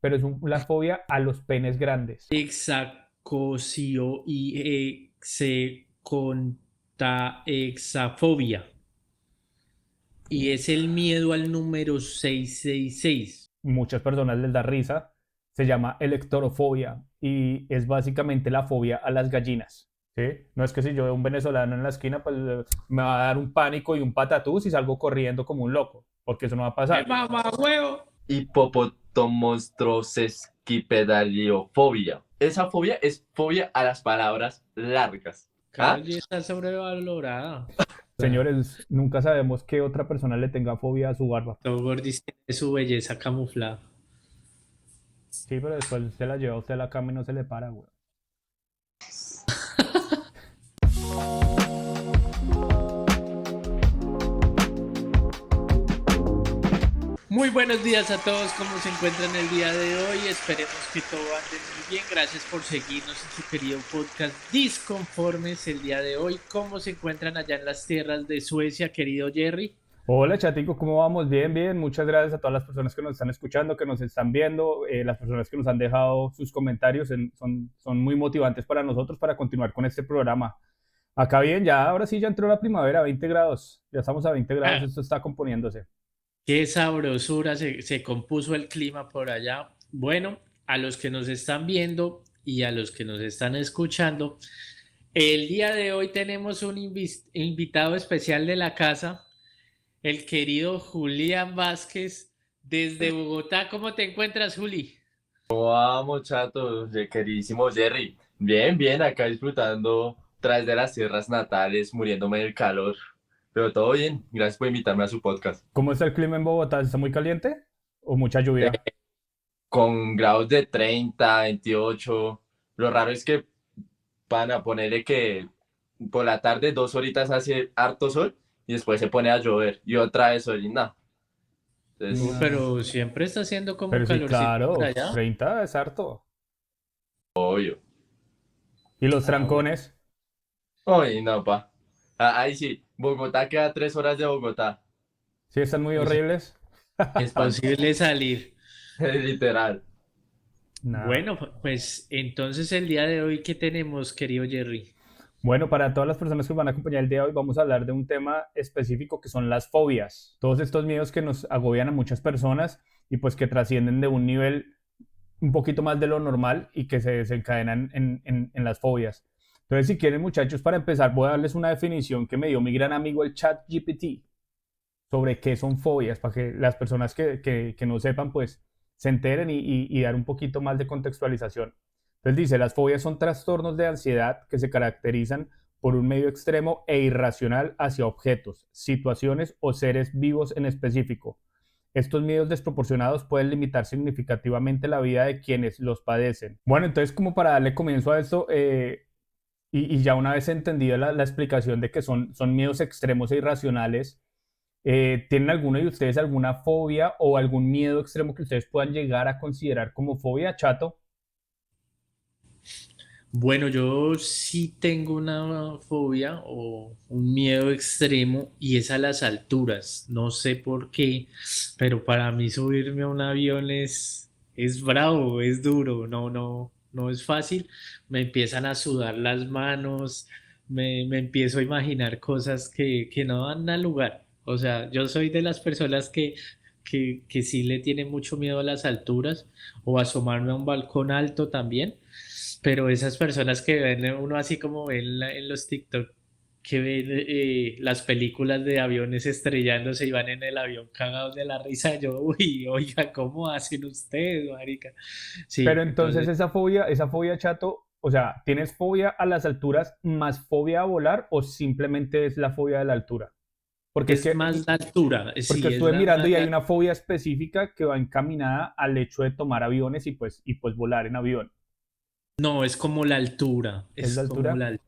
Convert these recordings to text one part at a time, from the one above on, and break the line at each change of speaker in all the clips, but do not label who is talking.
pero es la fobia a los penes grandes.
Exacosio y exafobia. Y es el miedo al número 666.
Muchas personas les da risa, se llama electorofobia y es básicamente la fobia a las gallinas. ¿Sí? No es que si yo veo un venezolano en la esquina, pues me va a dar un pánico y un patatús y salgo corriendo como un loco, porque eso no va a
¡Qué
pasar.
mamá huevo!
Hipopotomonstrosesquipedaliofobia. Esa fobia es fobia a las palabras largas.
Karol
¿Ah?
G está sobrevalorada.
Señores, nunca sabemos qué otra persona le tenga fobia a su barba.
Todo Gordis tiene su belleza camuflada.
Sí, pero después se la lleva usted a la cama y no se le para, güey.
Muy buenos días a todos, ¿cómo se encuentran el día de hoy? Esperemos que todo ande muy bien. Gracias por seguirnos en su querido podcast Disconformes el día de hoy. ¿Cómo se encuentran allá en las tierras de Suecia, querido Jerry?
Hola chatico, ¿cómo vamos? Bien, bien. Muchas gracias a todas las personas que nos están escuchando, que nos están viendo, las personas que nos han dejado sus comentarios, son muy motivantes para nosotros para continuar con este programa. Acá bien, ya ahora sí ya entró la primavera, 20 grados, ya estamos a 20 grados,
Ah,
esto está componiéndose.
qué sabrosura se compuso el clima por allá. Bueno, a los que nos están viendo y a los que nos están escuchando, el día de hoy tenemos un invitado especial de la casa, el querido Julián Vázquez desde Bogotá. ¿Cómo te encuentras, Juli?
Vamos, chato, queridísimo Jerry. Bien, bien, acá disfrutando tras de las tierras natales, muriéndome del calor. Pero todo bien, gracias por invitarme a su podcast.
¿Cómo está el clima en Bogotá? ¿Está muy caliente o mucha
Eh,
lluvia?
con grados de 30, 28. Lo raro es que van a ponerle que por la tarde 2 horitas hace harto sol y después se pone a llover y otra vez sol y nada.
No,
Entonces,
No.
pero siempre está haciendo como
Pero sí,
calorcito por
claro,
allá.
30 es harto.
obvio.
¿Y los
Ah, bueno.
trancones?
Uy, no, pa. Ahí sí, Bogotá queda 3 horas de Bogotá.
Sí, están muy
Es,
horribles.
es posible salir.
Literal.
Nada.
Bueno, pues entonces el día de hoy, ¿qué tenemos, querido Jerry?
Bueno, para todas las personas que nos van a acompañar el día de hoy, vamos a hablar de un tema específico que son las fobias. Todos estos miedos que nos agobian a muchas personas y pues que trascienden de un nivel un poquito más de lo normal y que se desencadenan en las fobias. Entonces, si quieren, muchachos, para empezar, voy a darles una definición que me dio mi gran amigo el ChatGPT sobre qué son fobias, para que las personas que no sepan, pues se enteren y dar un poquito más de contextualización. Entonces dice, las fobias son trastornos de ansiedad que se caracterizan por un medio extremo e irracional hacia objetos, situaciones o seres vivos en específico. Estos miedos desproporcionados pueden limitar significativamente la vida de quienes los padecen. Bueno, entonces como para darle comienzo a esto, y ya una vez entendida la explicación de que son miedos extremos e irracionales, ¿tienen alguno de ustedes alguna fobia o algún miedo extremo que ustedes puedan llegar a considerar como fobia, Chato?
Bueno, yo sí tengo una fobia o un miedo extremo y es a las alturas. No sé por qué, pero para mí subirme a un avión es bravo, es duro, no es fácil. Me empiezan a sudar las manos, me empiezo a imaginar cosas que no dan al lugar. O sea, yo soy de las personas que sí le tienen mucho miedo a las alturas o asomarme a un balcón alto también. Pero esas personas que ven uno así como ven en los TikTok, que ven las películas de aviones estrellándose y van en el avión cagados de la risa, yo, uy, oiga, ¿cómo hacen ustedes, marica?
Pero
Sí,
entonces
entonces,
esa fobia, Chato, o sea, ¿tienes fobia a las alturas más fobia a volar o simplemente es la fobia de la altura? Porque es
es
que,
más la altura,
porque
sí, es
estuve
la,
mirando
más
y hay
la,
una fobia específica que va encaminada al hecho de tomar aviones y pues volar en avión.
no, es como la altura,
¿Es
es
la
como
altura?
la altura.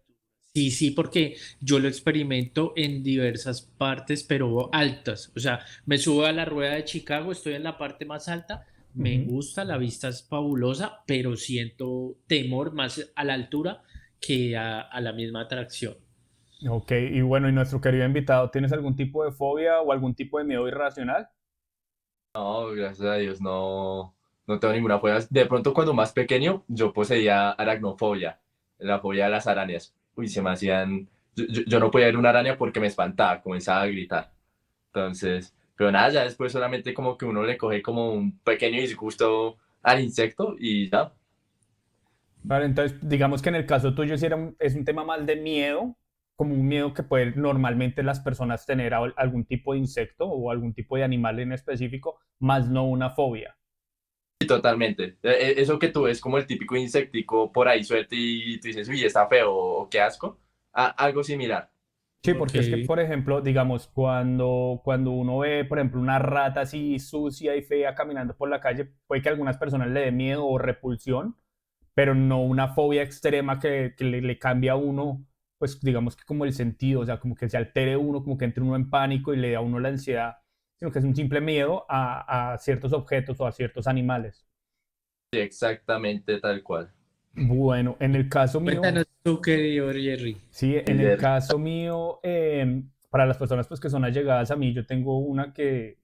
Sí, sí, porque yo lo experimento en diversas partes, pero altas. O sea, me subo a la rueda de Chicago, estoy en la parte más alta, me
Ujú.
gusta, la vista es fabulosa, pero siento temor más a la altura que a la misma atracción.
Ok, y bueno, y nuestro querido invitado, ¿tienes algún tipo de fobia o algún tipo de miedo irracional?
No, gracias a Dios, no, no tengo ninguna fobia. De pronto cuando más pequeño yo poseía aracnofobia, la fobia de las arañas. Uy, se me hacían... Yo no podía ver una araña porque me espantaba, comenzaba a gritar. Entonces, pero nada, ya después solamente como que uno le coge como un pequeño disgusto al insecto y ya.
Vale, entonces, digamos que en el caso tuyo sí es un tema más de miedo, como un miedo que pueden normalmente las personas tener a algún tipo de insecto o algún tipo de animal en específico, más no una fobia.
Sí, totalmente. Eso que tú ves como el típico insectico por ahí suelto y tú dices, uy, está feo o qué asco. Algo similar.
Sí,
Ok.
porque es que, por ejemplo, digamos, cuando uno ve, por ejemplo, una rata así sucia y fea caminando por la calle, puede que a algunas personas le dé miedo o repulsión, pero no una fobia extrema que le cambie a uno, pues digamos que como el sentido, o sea, como que se altere uno, como que entre uno en pánico y le da a uno la ansiedad, sino que es un simple miedo a ciertos objetos o a ciertos animales.
Sí, exactamente tal cual.
Bueno, en el caso mío,
Cuéntanos tú, querido Jerry.
sí, en el
Jerry.
caso mío, para las personas pues, que son allegadas a mí, yo tengo una que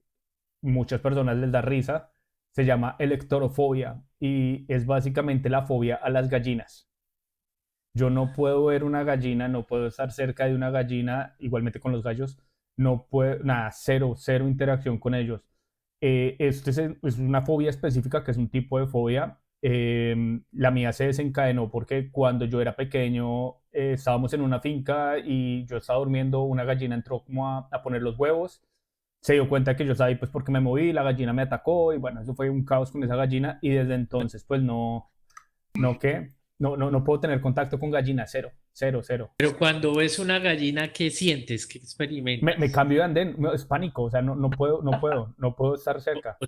muchas personas les da risa, se llama electorofobia y es básicamente la fobia a las gallinas. Yo no puedo ver una gallina, no puedo estar cerca de una gallina, igualmente con los gallos, no puedo, nada, cero, cero interacción con ellos. Este es una fobia específica, que es un tipo de fobia. La mía se desencadenó porque cuando yo era pequeño estábamos en una finca y yo estaba durmiendo, una gallina entró como a poner los huevos, se dio cuenta que yo estaba ahí pues porque me moví, la gallina me atacó y bueno, eso fue un caos con esa gallina y desde entonces pues no puedo tener contacto con gallinas, cero, cero, cero.
Pero cuando ves una gallina, ¿qué sientes? ¿Qué
Me
experimentas?
cambio de andén, es pánico, o sea, no puedo estar cerca.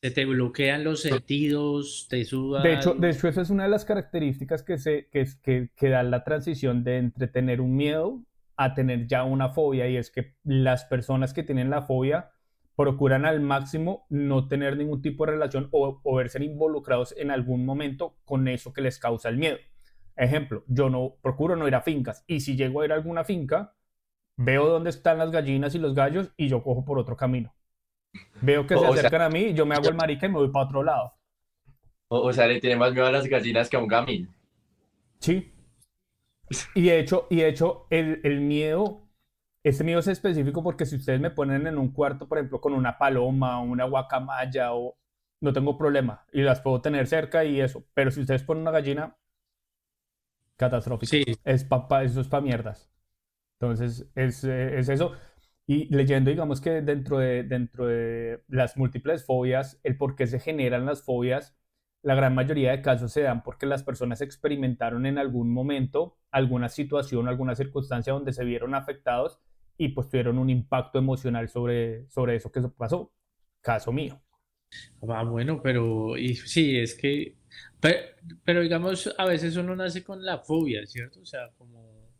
¿Se te bloquean los sentidos? ¿Te
De
suda
hecho, de
algo?
hecho, esa es una de las características que da la transición de entre tener un miedo a tener ya una fobia, y es que las personas que tienen la fobia procuran al máximo no tener ningún tipo de relación o verse involucrados en algún momento con eso que les causa el miedo. Ejemplo, yo no procuro no ir a fincas, y si llego a ir a alguna finca, veo dónde están las gallinas y los gallos y yo cojo por otro camino. Veo que se
O sea,
acercan a mí, yo me hago el marica y me voy para otro lado.
o sea, le tiene más miedo a las gallinas que a un gamín.
Sí. Y de hecho el miedo, este miedo es específico porque si ustedes me ponen en un cuarto, por ejemplo, con una paloma o una guacamaya, no tengo problema y las puedo tener cerca y eso. Pero si ustedes ponen una gallina,
Sí,
catastrófico. Eso es para mierdas. Entonces, es eso. Y leyendo, digamos que dentro de las múltiples fobias, el por qué se generan las fobias, la gran mayoría de casos se dan porque las personas experimentaron en algún momento alguna situación, alguna circunstancia donde se vieron afectados y pues tuvieron un impacto emocional sobre eso que pasó. Caso mío.
bueno, pero y, sí, es que, pero, pero digamos, a veces uno nace con la fobia, ¿cierto? O sea, como,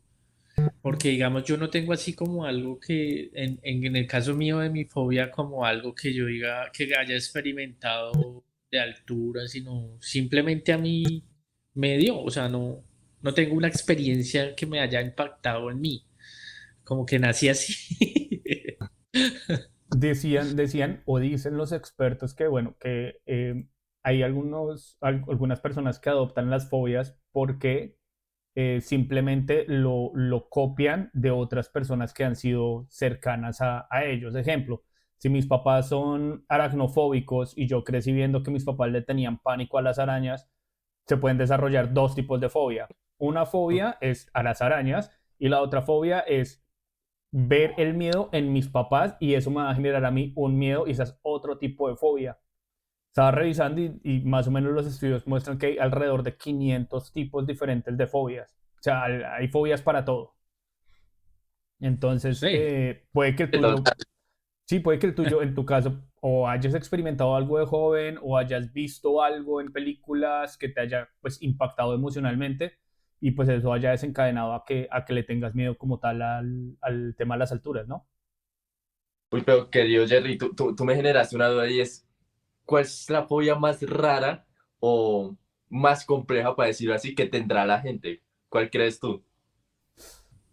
porque digamos, yo no tengo así como algo que, en el caso mío de mi fobia, como algo que yo diga, que haya experimentado de altura, sino simplemente a mí me dio, o sea, no tengo una experiencia que me haya impactado en mí, como que nací así.
Decían o dicen los expertos que, bueno, que hay algunas personas que adoptan las fobias porque simplemente lo copian de otras personas que han sido cercanas a ellos. Ejemplo, si mis papás son aracnofóbicos y yo crecí viendo que mis papás le tenían pánico a las arañas, se pueden desarrollar dos tipos de fobia. Una fobia es a las arañas y la otra fobia es ver el miedo en mis papás y eso me va a generar a mí un miedo y ese es otro tipo de fobia. Estaba revisando y más o menos los estudios muestran que hay alrededor de 500 tipos diferentes de fobias. O sea, hay fobias para todo. Entonces,
Sí.
puede que el tuyo, sí, puede que el tuyo, en tu caso, o hayas experimentado algo de joven o hayas visto algo en películas que te haya pues impactado emocionalmente y pues eso haya desencadenado a que le tengas miedo como tal al tema de las alturas, ¿no?
Uy, pero querido Jerry, tú me generaste una duda y es, ¿cuál es la fobia más rara o más compleja, para decirlo así, que tendrá la gente? ¿Cuál crees tú?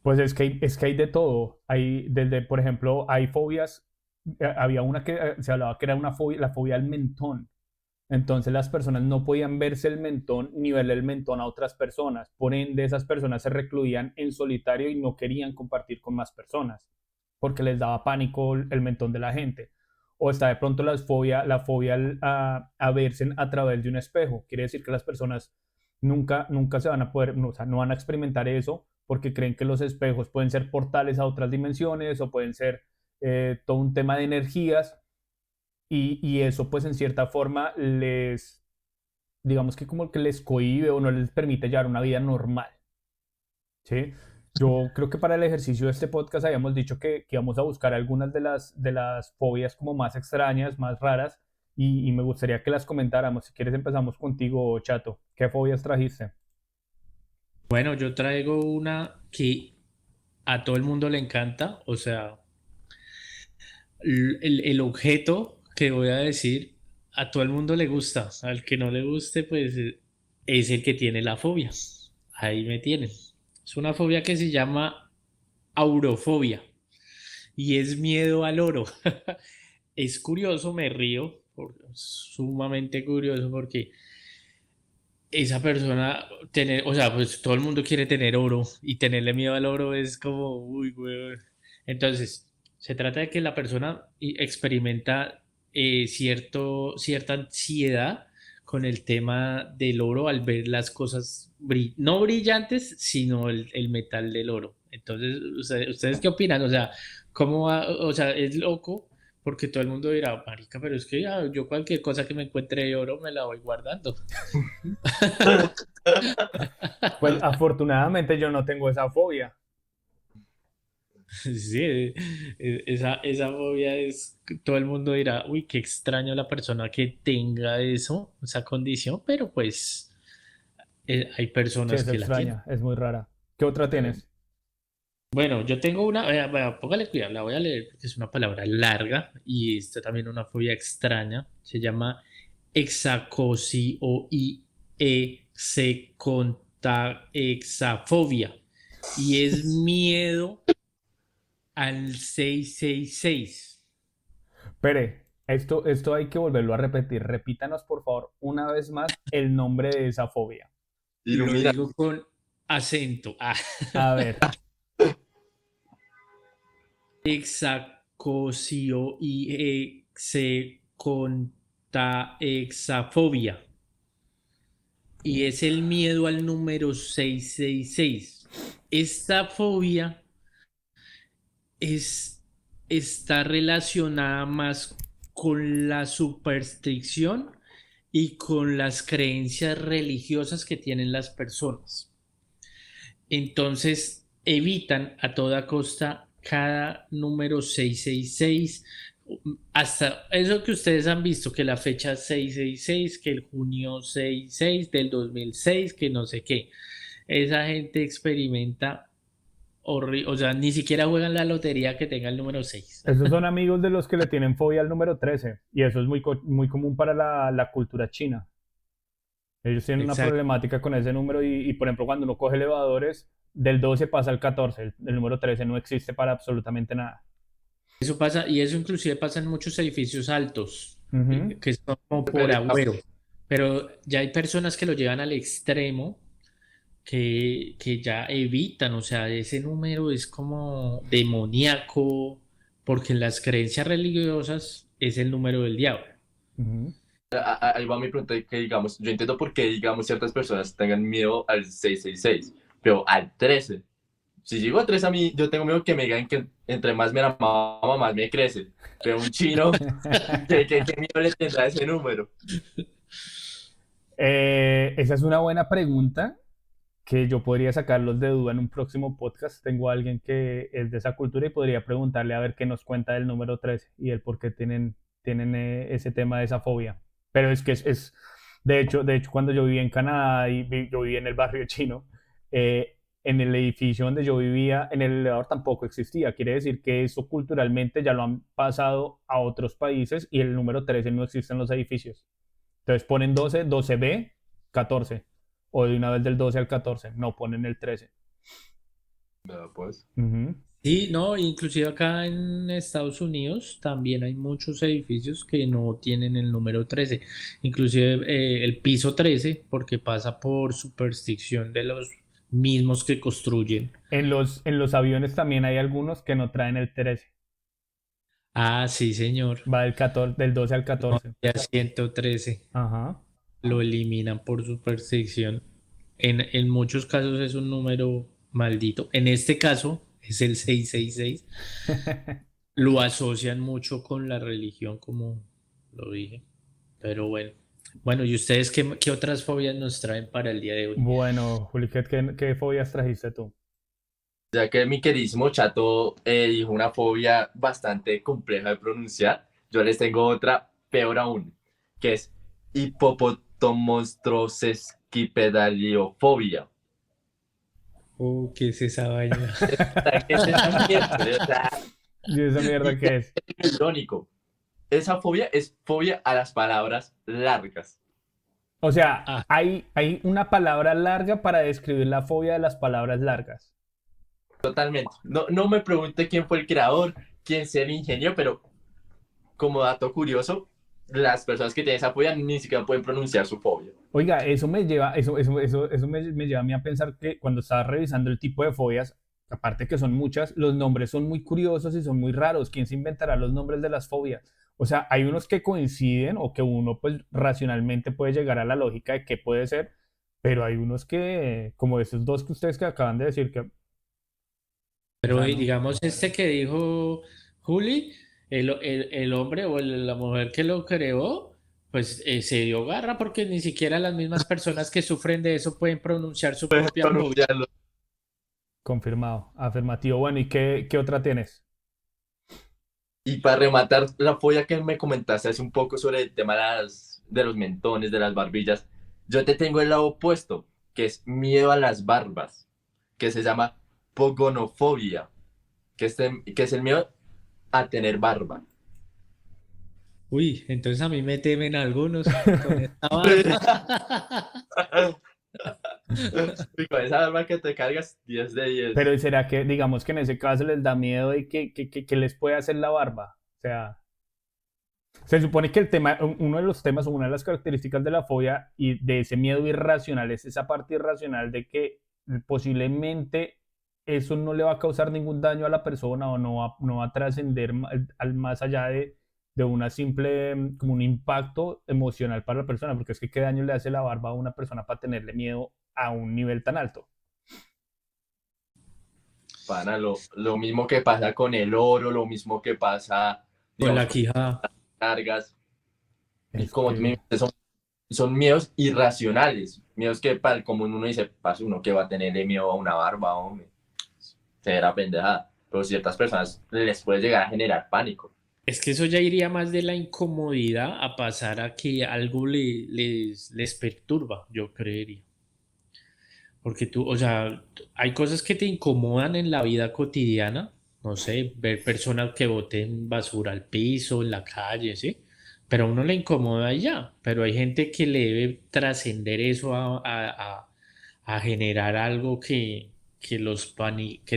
Pues es que hay de todo. Hay desde, por ejemplo, hay fobias. Había una que se hablaba que era una fobia, la fobia al mentón. Entonces las personas no podían verse el mentón ni verle el mentón a otras personas. Por ende, esas personas se recluían en solitario y no querían compartir con más personas porque les daba pánico el mentón de la gente. O está de pronto la fobia a verse a través de un espejo. Quiere decir que las personas nunca se van a poder, o sea, no van a experimentar eso porque creen que los espejos pueden ser portales a otras dimensiones o pueden ser todo un tema de energías y eso pues en cierta forma digamos que como que les cohíbe o no les permite llevar una vida normal, ¿sí? Yo creo que para el ejercicio de este podcast habíamos dicho que íbamos a buscar algunas de las fobias como más extrañas, más raras, y me gustaría que las comentáramos. Si quieres empezamos contigo, Chato. ¿Qué fobias trajiste?
Bueno, yo traigo una que a todo el mundo le encanta, o sea, el objeto que voy a decir, a todo el mundo le gusta, al que no le guste, pues es el que tiene la fobia. Ahí me tienen. Es una fobia que se llama aurofobia y es miedo al oro. Es curioso, me río, sumamente curioso porque esa persona, tener, o sea, pues todo el mundo quiere tener oro y tenerle miedo al oro es como, uy, güey. Entonces, se trata de que la persona experimenta cierta ansiedad con el tema del oro al ver las cosas, no brillantes, sino el metal del oro. Entonces, ¿ustedes qué opinan? O sea, ¿cómo va? O sea, es loco porque todo el mundo dirá, marica, pero es que yo cualquier cosa que me encuentre de oro me la voy guardando.
Pues afortunadamente yo no tengo esa fobia.
Sí, esa fobia es, todo el mundo dirá, uy, qué extraño la persona que tenga eso, esa condición, pero pues hay
Sí,
personas
es
que la tienen.
extraña, es muy rara. ¿Qué otra tienes?
Bueno, yo tengo una, vea, póngale cuidado, la voy a leer porque es una palabra larga y está también una fobia extraña, se llama hexafobia y es miedo al 666.
Pere, esto hay que volverlo a repetir. Repítanos, por favor, una vez más el nombre de esa fobia.
Lo
Ilumina.
digo con acento.
A ver,
Hexacosio y hexafobia. Y es el miedo al número 666. Esta fobia es, está relacionada más con la superstición y con las creencias religiosas que tienen las personas. Entonces evitan a toda costa cada número 666, hasta eso que ustedes han visto, que la fecha 666, que el junio 66 del 2006, que no sé qué. Esa gente experimenta, o sea, ni siquiera juegan la lotería que tenga el número 6.
esos son amigos de los que le tienen fobia al número 13 y eso es muy común para la cultura china. Ellos tienen una
Exacto.
problemática con ese número por ejemplo, cuando uno coge elevadores, del 12 pasa al 14, el número 13 no existe para absolutamente nada.
Eso pasa, y eso inclusive pasa en muchos edificios altos,
Ujú.
que son como
Qué
por
pereza.
agüero. Pero ya hay personas que lo llevan al extremo, que ya evitan, o sea, ese número es como demoníaco, porque en las creencias religiosas es el número del diablo.
Ujú.
Ahí va mi pregunta, que digamos, yo entiendo por qué, digamos, ciertas personas tengan miedo al 666, pero al 13. Si llego a 3 a mí, yo tengo miedo que me digan que entre más me la mama, más me crece. Pero un chino, ¿qué miedo le tendrá ese número?
Esa es una buena pregunta que yo podría sacarlos de duda en un próximo podcast. Tengo a alguien que es de esa cultura y podría preguntarle a ver qué nos cuenta del número 13 y el por qué tienen ese tema de esa fobia. Pero es que de hecho, cuando yo vivía en Canadá y yo vivía en el barrio chino, en el edificio donde yo vivía, en el elevador tampoco existía. Quiere decir que eso culturalmente ya lo han pasado a otros países y el número 13 no existe en los edificios. Entonces ponen 12, 12B, 14. O de una vez del 12 al 14. No ponen el 13.
Vea, pues.
Ujú.
Sí, no, inclusive acá en Estados Unidos también hay muchos edificios que no tienen el número 13, inclusive el piso 13, porque pasa por superstición de los mismos que construyen.
En los aviones también hay algunos que no traen el 13.
Ah, sí, señor.
Va del 14, del 12 al
No,
14.
ya 113
Ajá.
lo eliminan por superstición. En muchos casos es un número maldito. En este caso es el 666. Lo asocian mucho con la religión, como lo dije. Pero bueno. Bueno, ¿y ustedes qué otras fobias nos traen para el día de hoy?
Bueno, Juli, ¿qué fobias trajiste tú?
Ya que mi queridísimo Chato dijo una fobia bastante compleja de pronunciar, yo les tengo otra peor aún, que es hipopotomonstrosesquipedaliofobia.
¿Qué es esa vaina?
¿Qué es esa mierda? O sea,
¿Y esa
y
mierda qué es?
es irónico. Esa fobia es fobia a las palabras largas.
O sea,
Ah,
hay una palabra larga para describir la fobia de las palabras largas.
Totalmente. No, no me pregunte quién fue el creador, quién sea el ingenio, pero como dato curioso, las personas que tienen esa fobia ni siquiera pueden pronunciar su fobia.
Oiga, eso me lleva a mí a pensar que cuando estaba revisando el tipo de fobias, aparte que son muchas, los nombres son muy curiosos y son muy raros. ¿Quién se inventará los nombres de las fobias? O sea, hay unos que coinciden o que uno pues racionalmente puede llegar a la lógica de qué puede ser, pero hay unos que, como esos dos que ustedes que acaban de decir, que, o
pero
sea, no.
digamos este que dijo Juli, el hombre o la mujer que lo creó, pues se dio garra porque ni siquiera las mismas personas que sufren de eso pueden pronunciar su propia fobia.
Pronunciarlo.
Confirmado, afirmativo. Bueno, ¿y qué otra tienes?
Y para rematar la fobia que me comentaste hace un poco sobre el tema de los mentones, de las barbillas, yo te tengo el lado opuesto, que es miedo a las barbas, que se llama pogonofobia, que es el miedo a tener barba.
Uy, entonces a mí me temen algunos con esta barba.
Y con esa barba que te cargas, 10 de 10.
Pero ¿será que, digamos que en ese caso les da miedo de que les puede hacer la barba? O sea, se supone que uno de los temas o una de las características de la fobia y de ese miedo irracional es esa parte irracional de que posiblemente eso no le va a causar ningún daño a la persona o no va a trascender al más allá de una simple, como un impacto emocional para la persona, porque es que qué daño le hace la barba a una persona para tenerle miedo a un nivel tan alto.
Pana, lo mismo que pasa con el oro, lo mismo que pasa,
Con
digamos,
la
con
quijada.
cargas. Y
Es
como tú me
que
dices, son miedos irracionales, miedos que para el común uno dice, pasa uno que va a tenerle miedo a una barba, hombre, será pendejada. Pero ciertas personas les puede llegar a generar pánico.
Es que eso ya iría más de la incomodidad a pasar a que algo les perturba, yo creería. Porque tú, o sea, hay cosas que te incomodan en la vida cotidiana, no sé, ver personas que boten basura al piso, en la calle, ¿sí? Pero a uno le incomoda y ya, pero hay gente que le debe trascender eso a generar algo que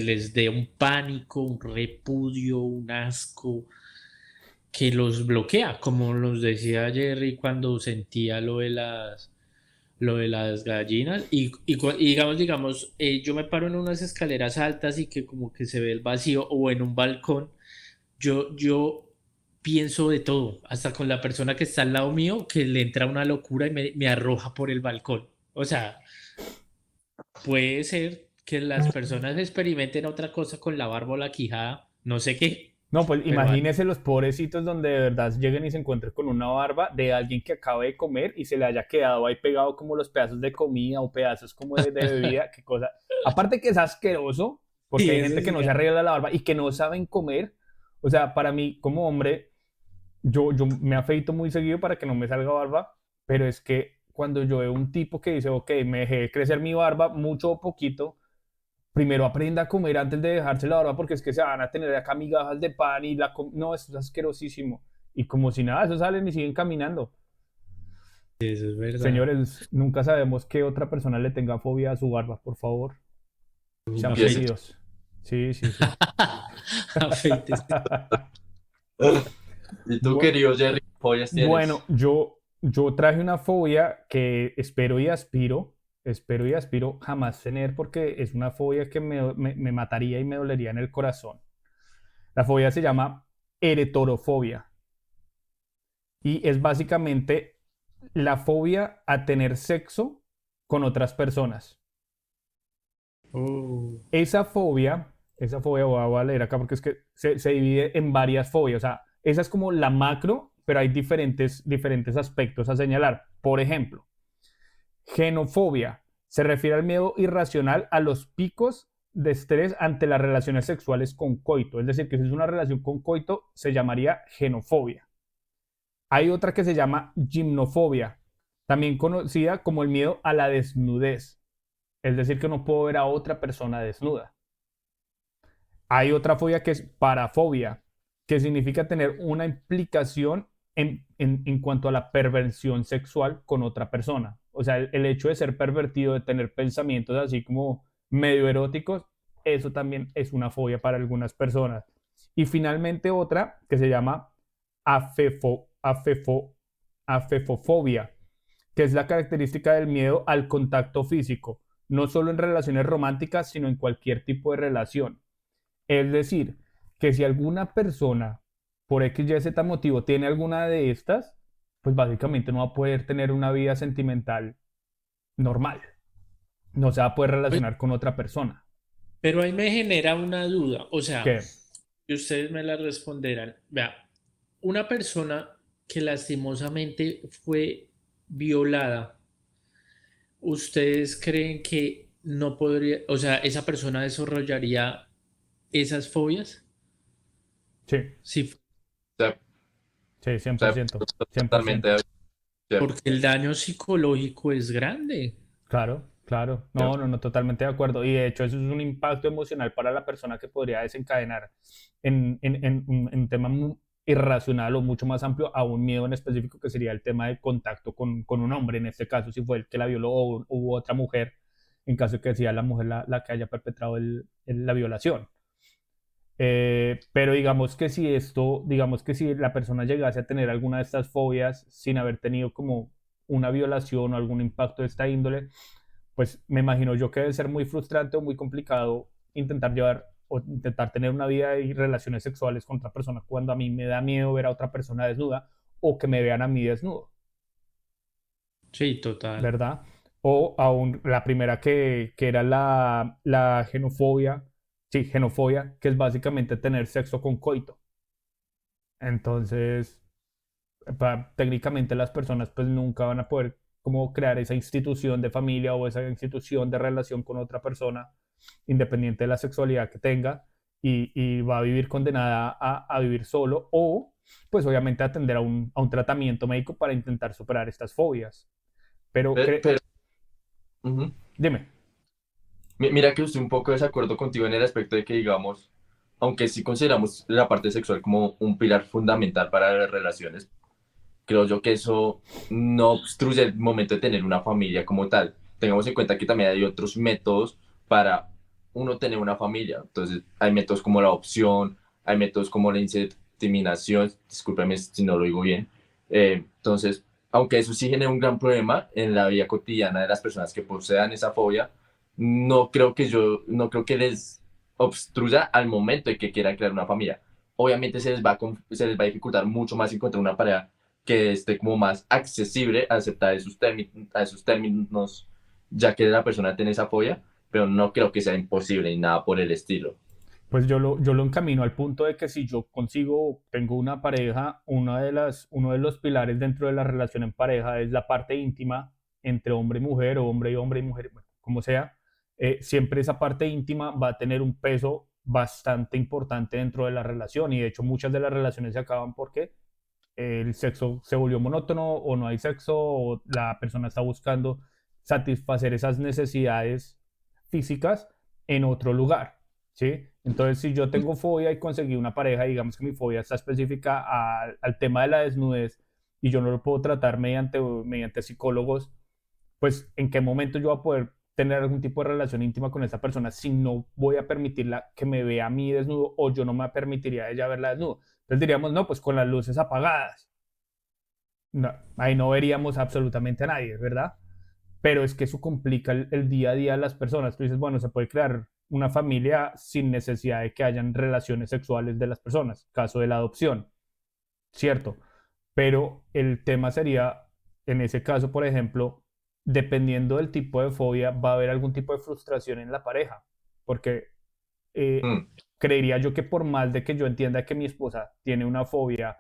les dé un pánico, un repudio, un asco, que los bloquea, como nos decía Jerry cuando sentía lo de las gallinas y digamos, yo me paro en unas escaleras altas y que como que se ve el vacío o en un balcón, yo pienso de todo, hasta con la persona que está al lado mío que le entra una locura y me arroja por el balcón. O sea, puede ser que las personas experimenten otra cosa con la barba o la quijada, no sé qué,
no, pues
pero
imagínese los pobrecitos donde de verdad lleguen y se encuentren con una barba de alguien que acaba de comer y se le haya quedado ahí pegado como los pedazos de comida o pedazos como de bebida, qué cosa. Aparte que es asqueroso, porque
sí,
hay
eso
gente que
sí.
no se arregla la barba y que no saben comer. O sea, para mí como hombre, yo me afeito muy seguido para que no me salga barba, pero es que cuando yo veo un tipo que dice, ok, me dejé crecer mi barba mucho o poquito, primero aprenda a comer antes de dejarse la barba porque es que se van a tener acá migajas de pan y no, eso es asquerosísimo. Y como si nada, eso salen y siguen caminando.
Eso es verdad.
Señores, nunca sabemos qué otra persona le tenga fobia a su barba, por favor. Sean
Yo sí,
pedidos. Sí, sí, sí.
Afeítese.
¿Y tú,
Bu-
querido Jerry, qué joyas
Bueno,
tienes?
yo traje una fobia que espero y aspiro jamás tener porque es una fobia que me mataría y me dolería en el corazón. La fobia se llama eretorofobia y es básicamente la fobia a tener sexo con otras personas.
Oh,
Esa fobia voy a leer acá porque es que se divide en varias fobias. O sea, esa es como la macro, pero hay diferentes aspectos a señalar. Por ejemplo, genofobia se refiere al miedo irracional a los picos de estrés ante las relaciones sexuales con coito. Es decir, que si es una relación con coito, se llamaría genofobia. Hay otra que se llama gimnofobia, también conocida como el miedo a la desnudez. Es decir, que no puedo ver a otra persona desnuda. Hay otra fobia que es parafobia, que significa tener una implicación en cuanto a la perversión sexual con otra persona. O sea, el hecho de ser pervertido, de tener pensamientos así como medio eróticos, eso también es una fobia para algunas personas. Y finalmente otra que se llama afefo, afefo, afefofobia, que es la característica del miedo al contacto físico, no solo en relaciones románticas, sino en cualquier tipo de relación. Es decir, que si alguna persona por X, Y, Z motivo tiene alguna de estas, pues básicamente no va a poder tener una vida sentimental normal. No se va a poder
pues,
relacionar con otra persona.
pero ahí me genera una duda, o sea,
¿Qué?
y ustedes me la responderán. Vea, una persona que lastimosamente fue violada, ¿ustedes creen que no podría, o sea, esa persona desarrollaría esas fobias?
Sí,
Sí,
O sea,
sí, cien
o
por
sea,
ciento, cien por
totalmente
ciento.
cierto.
porque el daño psicológico es grande.
Claro, claro. No, no, no, totalmente de acuerdo. Y de hecho, eso es un impacto emocional para la persona que podría desencadenar en un tema irracional o mucho más amplio a un miedo en específico que sería el tema de contacto con un hombre, en este caso, si fue el que la violó o hubo otra mujer, en caso de que sea la mujer la que haya perpetrado la violación. Pero digamos que si la persona llegase a tener alguna de estas fobias sin haber tenido como una violación o algún impacto de esta índole, pues me imagino yo que debe ser muy frustrante o muy complicado intentar llevar o intentar tener una vida y relaciones sexuales con otra persona cuando a mí me da miedo ver a otra persona desnuda o que me vean a mí desnudo,
Sí, total.
¿verdad? O aún la primera que era la genofobia, sí, genofobia, que es básicamente tener sexo con coito. Entonces, técnicamente las personas pues nunca van a poder como crear esa institución de familia o esa institución de relación con otra persona, independiente de la sexualidad que tenga, y va a vivir condenada a vivir solo o pues obviamente atender a un tratamiento médico para intentar superar estas fobias. Pero,
Pero, ujú.
dime,
Mira que estoy un poco de desacuerdo contigo en el aspecto de que, digamos, aunque sí consideramos la parte sexual como un pilar fundamental para las relaciones, creo yo que eso no obstruye el momento de tener una familia como tal. Tengamos en cuenta que también hay otros métodos para uno tener una familia. Entonces, hay métodos como la opción, hay métodos como la inseminación, discúlpeme si no lo digo bien. Entonces, aunque eso sí genera un gran problema en la vida cotidiana de las personas que posean esa fobia, no creo que les obstruya al momento de que quieran crear una familia. Obviamente se les va a dificultar mucho más encontrar una pareja que esté como más accesible a aceptar a esos términos, ya que la persona tiene esa fobia, pero no creo que sea imposible ni nada por el estilo.
pues yo lo encamino al punto de que si yo consigo, tengo una pareja, uno de los pilares dentro de la relación en pareja es la parte íntima entre hombre y mujer o hombre y hombre y mujer, bueno, como sea, siempre esa parte íntima va a tener un peso bastante importante dentro de la relación y de hecho muchas de las relaciones se acaban porque el sexo se volvió monótono o no hay sexo o la persona está buscando satisfacer esas necesidades físicas en otro lugar, ¿sí? Entonces, si yo tengo fobia y conseguí una pareja, digamos que mi fobia está específica al tema de la desnudez y yo no lo puedo tratar mediante psicólogos, pues en qué momento yo voy a poder tener algún tipo de relación íntima con esa persona si no voy a permitirla que me vea a mí desnudo o yo no me permitiría a ella verla desnudo? Entonces diríamos, no, pues con las luces apagadas. No, ahí no veríamos absolutamente a nadie, ¿verdad? Pero es que eso complica el día a día de las personas. Tú dices, bueno, se puede crear una familia sin necesidad de que hayan relaciones sexuales de las personas, caso de la adopción, ¿cierto? Pero el tema sería, en ese caso, por ejemplo, dependiendo del tipo de fobia, va a haber algún tipo de frustración en la pareja, porque eh,
Mm.
creería yo que por más de que yo entienda que mi esposa tiene una fobia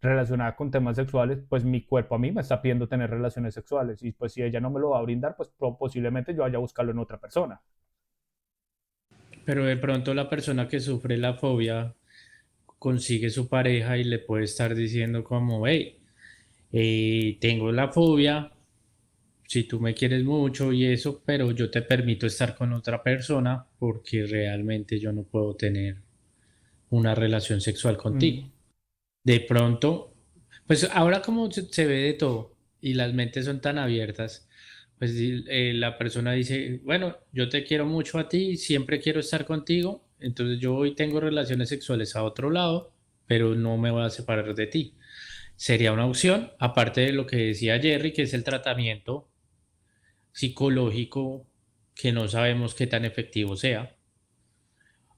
relacionada con temas sexuales, pues mi cuerpo a mí me está pidiendo tener relaciones sexuales y pues si ella no me lo va a brindar, pues posiblemente yo vaya a buscarlo en otra persona.
Pero de pronto la persona que sufre la fobia consigue su pareja y le puede estar diciendo como, hey, tengo la fobia, si tú me quieres mucho y eso, pero yo te permito estar con otra persona porque realmente yo no puedo tener una relación sexual contigo.
Mm.
De pronto, pues ahora como se ve de todo y las mentes son tan abiertas, pues la persona dice, bueno, yo te quiero mucho a ti, siempre quiero estar contigo, entonces yo hoy tengo relaciones sexuales a otro lado, pero no me voy a separar de ti. Sería una opción, aparte de lo que decía Jerry, que es el tratamiento psicológico que no sabemos qué tan efectivo sea,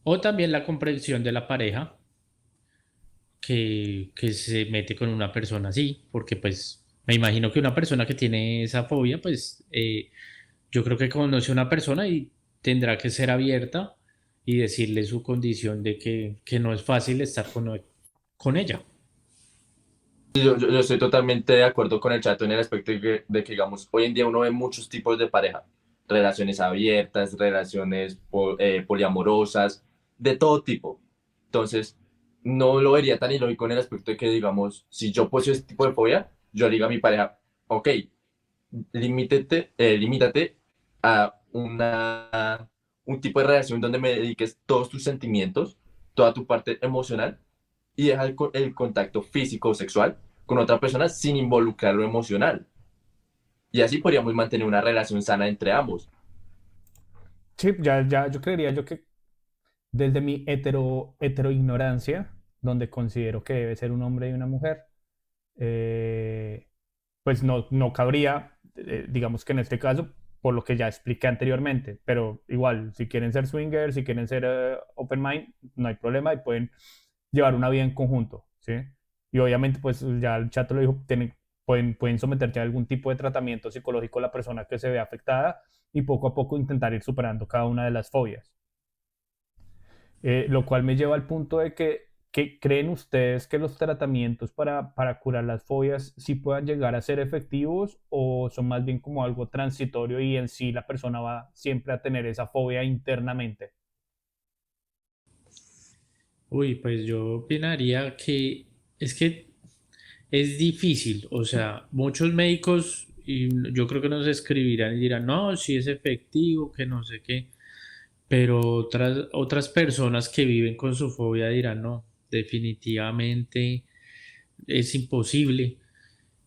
o también la comprensión de la pareja que se mete con una persona así, porque pues me imagino que una persona que tiene esa fobia, pues yo creo que conoce a una persona y tendrá que ser abierta y decirle su condición de que no es fácil estar con ella.
Yo estoy totalmente de acuerdo con el chato en el aspecto de que, digamos, hoy en día uno ve muchos tipos de pareja, relaciones abiertas, relaciones poliamorosas, de todo tipo. Entonces, no lo vería tan ilógico en el aspecto de que, digamos, si yo poseo este tipo de fobia, yo le digo a mi pareja, ok, limítate a un tipo de relación donde me dediques todos tus sentimientos, toda tu parte emocional y deja el contacto físico o sexual con otra persona sin involucrar lo emocional. Y así podríamos mantener una relación sana entre ambos.
Sí, ya, yo creería yo que desde mi heteroignorancia, donde considero que debe ser un hombre y una mujer, eh, pues no cabría, digamos que en este caso, por lo que ya expliqué anteriormente, pero igual, si quieren ser swingers, si quieren ser open mind, no hay problema y pueden llevar una vida en conjunto, ¿sí? Y obviamente, pues ya el chato lo dijo, pueden someterse a algún tipo de tratamiento psicológico a la persona que se ve afectada y poco a poco intentar ir superando cada una de las fobias. Lo cual me lleva al punto de que creen ustedes que los tratamientos para curar las fobias sí puedan llegar a ser efectivos o son más bien como algo transitorio y en sí la persona va siempre a tener esa fobia internamente.
Uy, pues yo opinaría que es difícil, o sea, muchos médicos, y yo creo que nos escribirán y dirán, no, sí es efectivo, que no sé qué, pero otras personas que viven con su fobia dirán, no, definitivamente es imposible.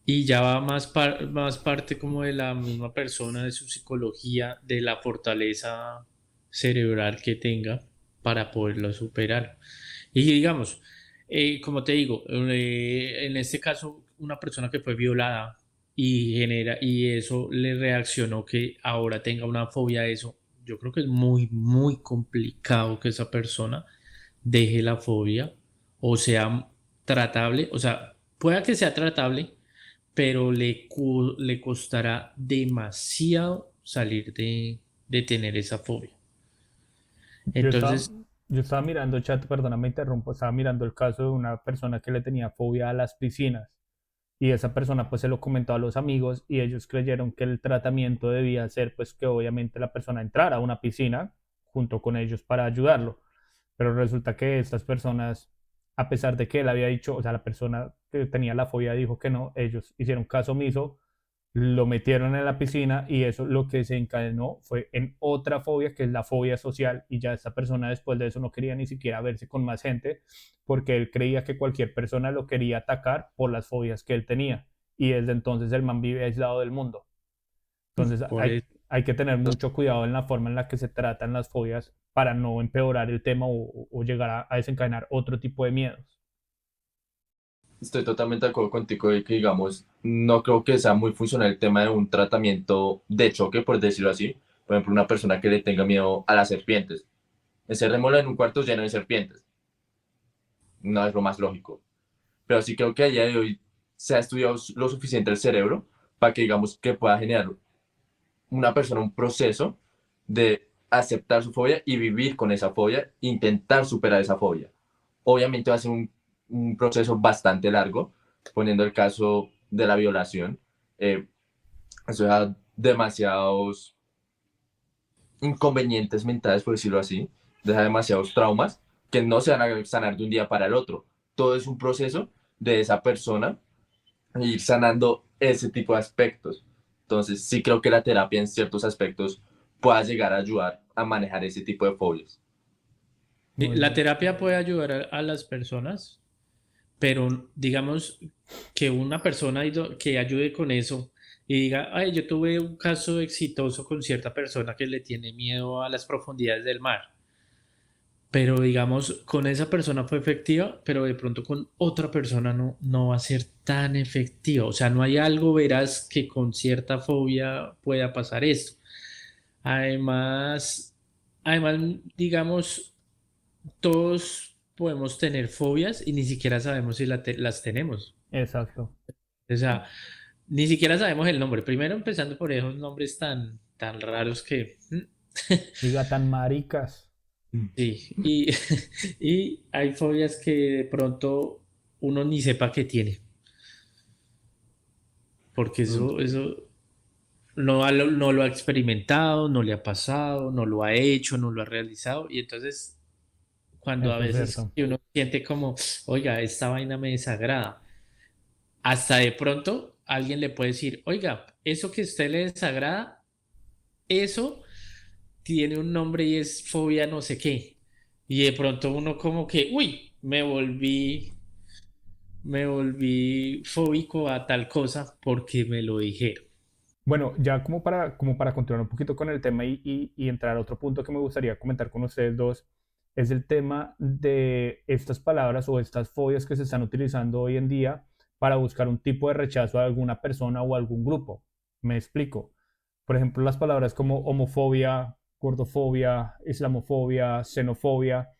Y ya va más parte como de la misma persona, de su psicología, de la fortaleza cerebral que tenga para poderlo superar. Y digamos, como te digo, en este caso, una persona que fue violada y eso le reaccionó que ahora tenga una fobia a eso, yo creo que es muy, muy complicado que esa persona deje la fobia o sea tratable, o sea, pueda que sea tratable, pero le costará demasiado salir de tener esa fobia.
Yo estaba,
Entonces,
yo estaba mirando, chat, perdona, me interrumpo, estaba mirando el caso de una persona que le tenía fobia a las piscinas y esa persona pues se lo comentó a los amigos y ellos creyeron que el tratamiento debía ser pues que obviamente la persona entrara a una piscina junto con ellos para ayudarlo. Pero resulta que estas personas, a pesar de que él había dicho, o sea, la persona que tenía la fobia dijo que no, ellos hicieron caso omiso, lo metieron en la piscina y eso lo que se encadenó fue en otra fobia que es la fobia social y ya esta persona después de eso no quería ni siquiera verse con más gente porque él creía que cualquier persona lo quería atacar por las fobias que él tenía y desde entonces el man vive aislado del mundo. Entonces
por eso.
hay que tener mucho cuidado en la forma en la que se tratan las fobias para no empeorar el tema o llegar a desencadenar otro tipo de miedos.
Estoy totalmente de acuerdo contigo de que, digamos, no creo que sea muy funcional el tema de un tratamiento de choque, por decirlo así. Por ejemplo, una persona que le tenga miedo a las serpientes. Encerrémoslo en un cuarto lleno de serpientes. No es lo más lógico. Pero sí creo que a día de hoy se ha estudiado lo suficiente el cerebro para que, digamos, que pueda generar una persona un proceso de aceptar su fobia y vivir con esa fobia, intentar superar esa fobia. Obviamente va a ser un proceso bastante largo, poniendo el caso de la violación. Eso da demasiados inconvenientes mentales, por decirlo así, deja demasiados traumas que no se van a sanar de un día para el otro. Todo es un proceso de esa persona ir sanando ese tipo de aspectos. Entonces, sí creo que la terapia en ciertos aspectos pueda llegar a ayudar a manejar ese tipo de fobias.
Muy
La
bien.
terapia puede ayudar a las personas, pero digamos que una persona que ayude con eso y diga, ay, yo tuve un caso exitoso con cierta persona que le tiene miedo a las profundidades del mar, pero digamos, con esa persona fue efectiva, pero de pronto con otra persona no va a ser tan efectiva. O sea, no hay algo, verás, que con cierta fobia pueda pasar esto. Además, digamos, todos podemos tener fobias y ni siquiera sabemos si las tenemos.
Exacto.
O sea, ni siquiera sabemos el nombre. Primero empezando por esos nombres tan raros que...
Diga tan maricas.
Sí, y hay fobias que de pronto uno ni sepa que tiene, porque eso no lo ha experimentado, no le ha pasado, no lo ha hecho, no lo ha realizado, y entonces cuando a
Eso es
veces
cierto.
que uno siente como, oiga, esta vaina me desagrada, hasta de pronto alguien le puede decir, oiga, eso que a usted le desagrada, eso tiene un nombre y es fobia no sé qué. Y de pronto uno como que, uy, me volví fóbico a tal cosa porque me lo dijeron.
Bueno, ya como para continuar un poquito con el tema y entrar a otro punto que me gustaría comentar con ustedes dos, es el tema de estas palabras o estas fobias que se están utilizando hoy en día para buscar un tipo de rechazo a alguna persona o a algún grupo. Me explico. Por ejemplo, las palabras como homofobia, gordofobia, islamofobia, xenofobia,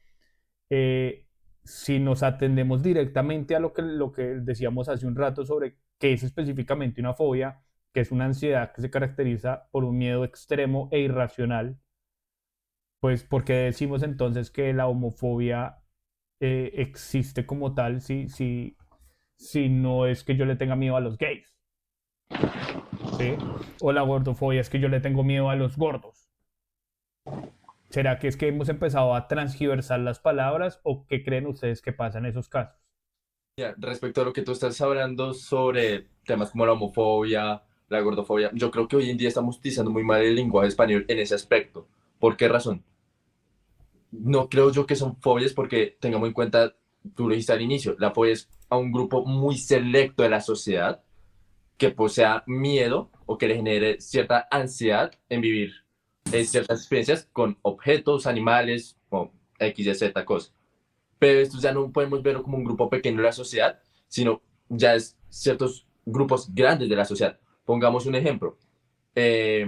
eh, si nos atendemos directamente a lo que decíamos hace un rato sobre qué es específicamente una fobia, que es una ansiedad que se caracteriza por un miedo extremo e irracional, pues ¿por qué decimos entonces que la homofobia existe como tal si no es que yo le tenga miedo a los gays? ¿Sí? O la gordofobia es que yo le tengo miedo a los gordos. ¿Será que es que hemos empezado a transgiversar las palabras o qué creen ustedes que pasa en esos casos?
Ya, respecto a lo que tú estás hablando sobre temas como la homofobia, la gordofobia, yo creo que hoy en día estamos utilizando muy mal el lenguaje español en ese aspecto. ¿Por qué razón? No creo yo que son fobias porque tengamos en cuenta, tú lo dijiste al inicio, la fobia es a un grupo muy selecto de la sociedad que posea miedo o que le genere cierta ansiedad en vivir ciertas experiencias con objetos, animales o X, Y, Z cosas. Pero esto ya no podemos verlo como un grupo pequeño de la sociedad, sino ya es ciertos grupos grandes de la sociedad. Pongamos un ejemplo. Eh,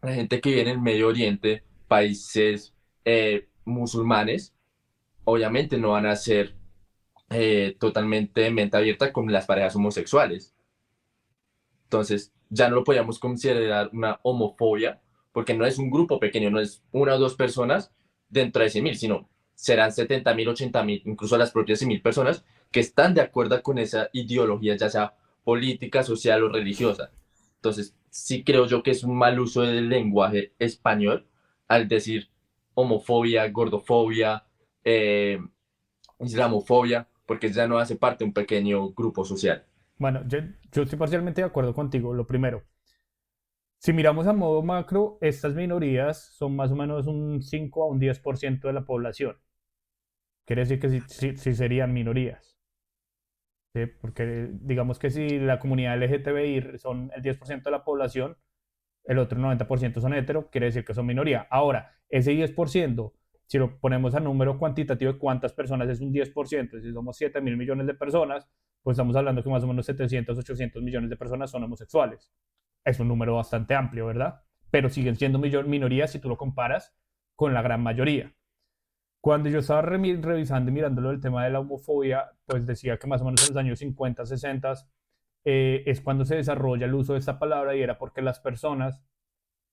la gente que vive en el Medio Oriente, países musulmanes, obviamente no van a ser totalmente de mente abierta con las parejas homosexuales. Entonces, ya no lo podíamos considerar una homofobia, porque no es un grupo pequeño, no es una o dos personas dentro de 100.000, sino serán 70.000, 80.000, incluso las propias 100.000 personas que están de acuerdo con esa ideología, ya sea política, social o religiosa. Entonces, sí creo yo que es un mal uso del lenguaje español al decir homofobia, gordofobia, eh, islamofobia, porque ya no hace parte de un pequeño grupo social.
Bueno, yo estoy parcialmente de acuerdo contigo. Lo primero, si miramos a modo macro, estas minorías son más o menos un 5 a un 10% de la población. Quiere decir que sí serían minorías. ¿Sí? Porque digamos que si la comunidad LGTBI son el 10% de la población, el otro 90% son hetero, quiere decir que son minoría. Ahora, ese 10%, si lo ponemos a número cuantitativo de cuántas personas es un 10%, si somos 7.000 millones de personas, pues estamos hablando que más o menos 700, 800 millones de personas son homosexuales. Es un número bastante amplio, ¿verdad? Pero siguen siendo minorías si tú lo comparas con la gran mayoría. Cuando yo estaba revisando y mirándolo el tema de la homofobia, pues decía que más o menos en los años 50, 60 es cuando se desarrolla el uso de esta palabra y era porque las personas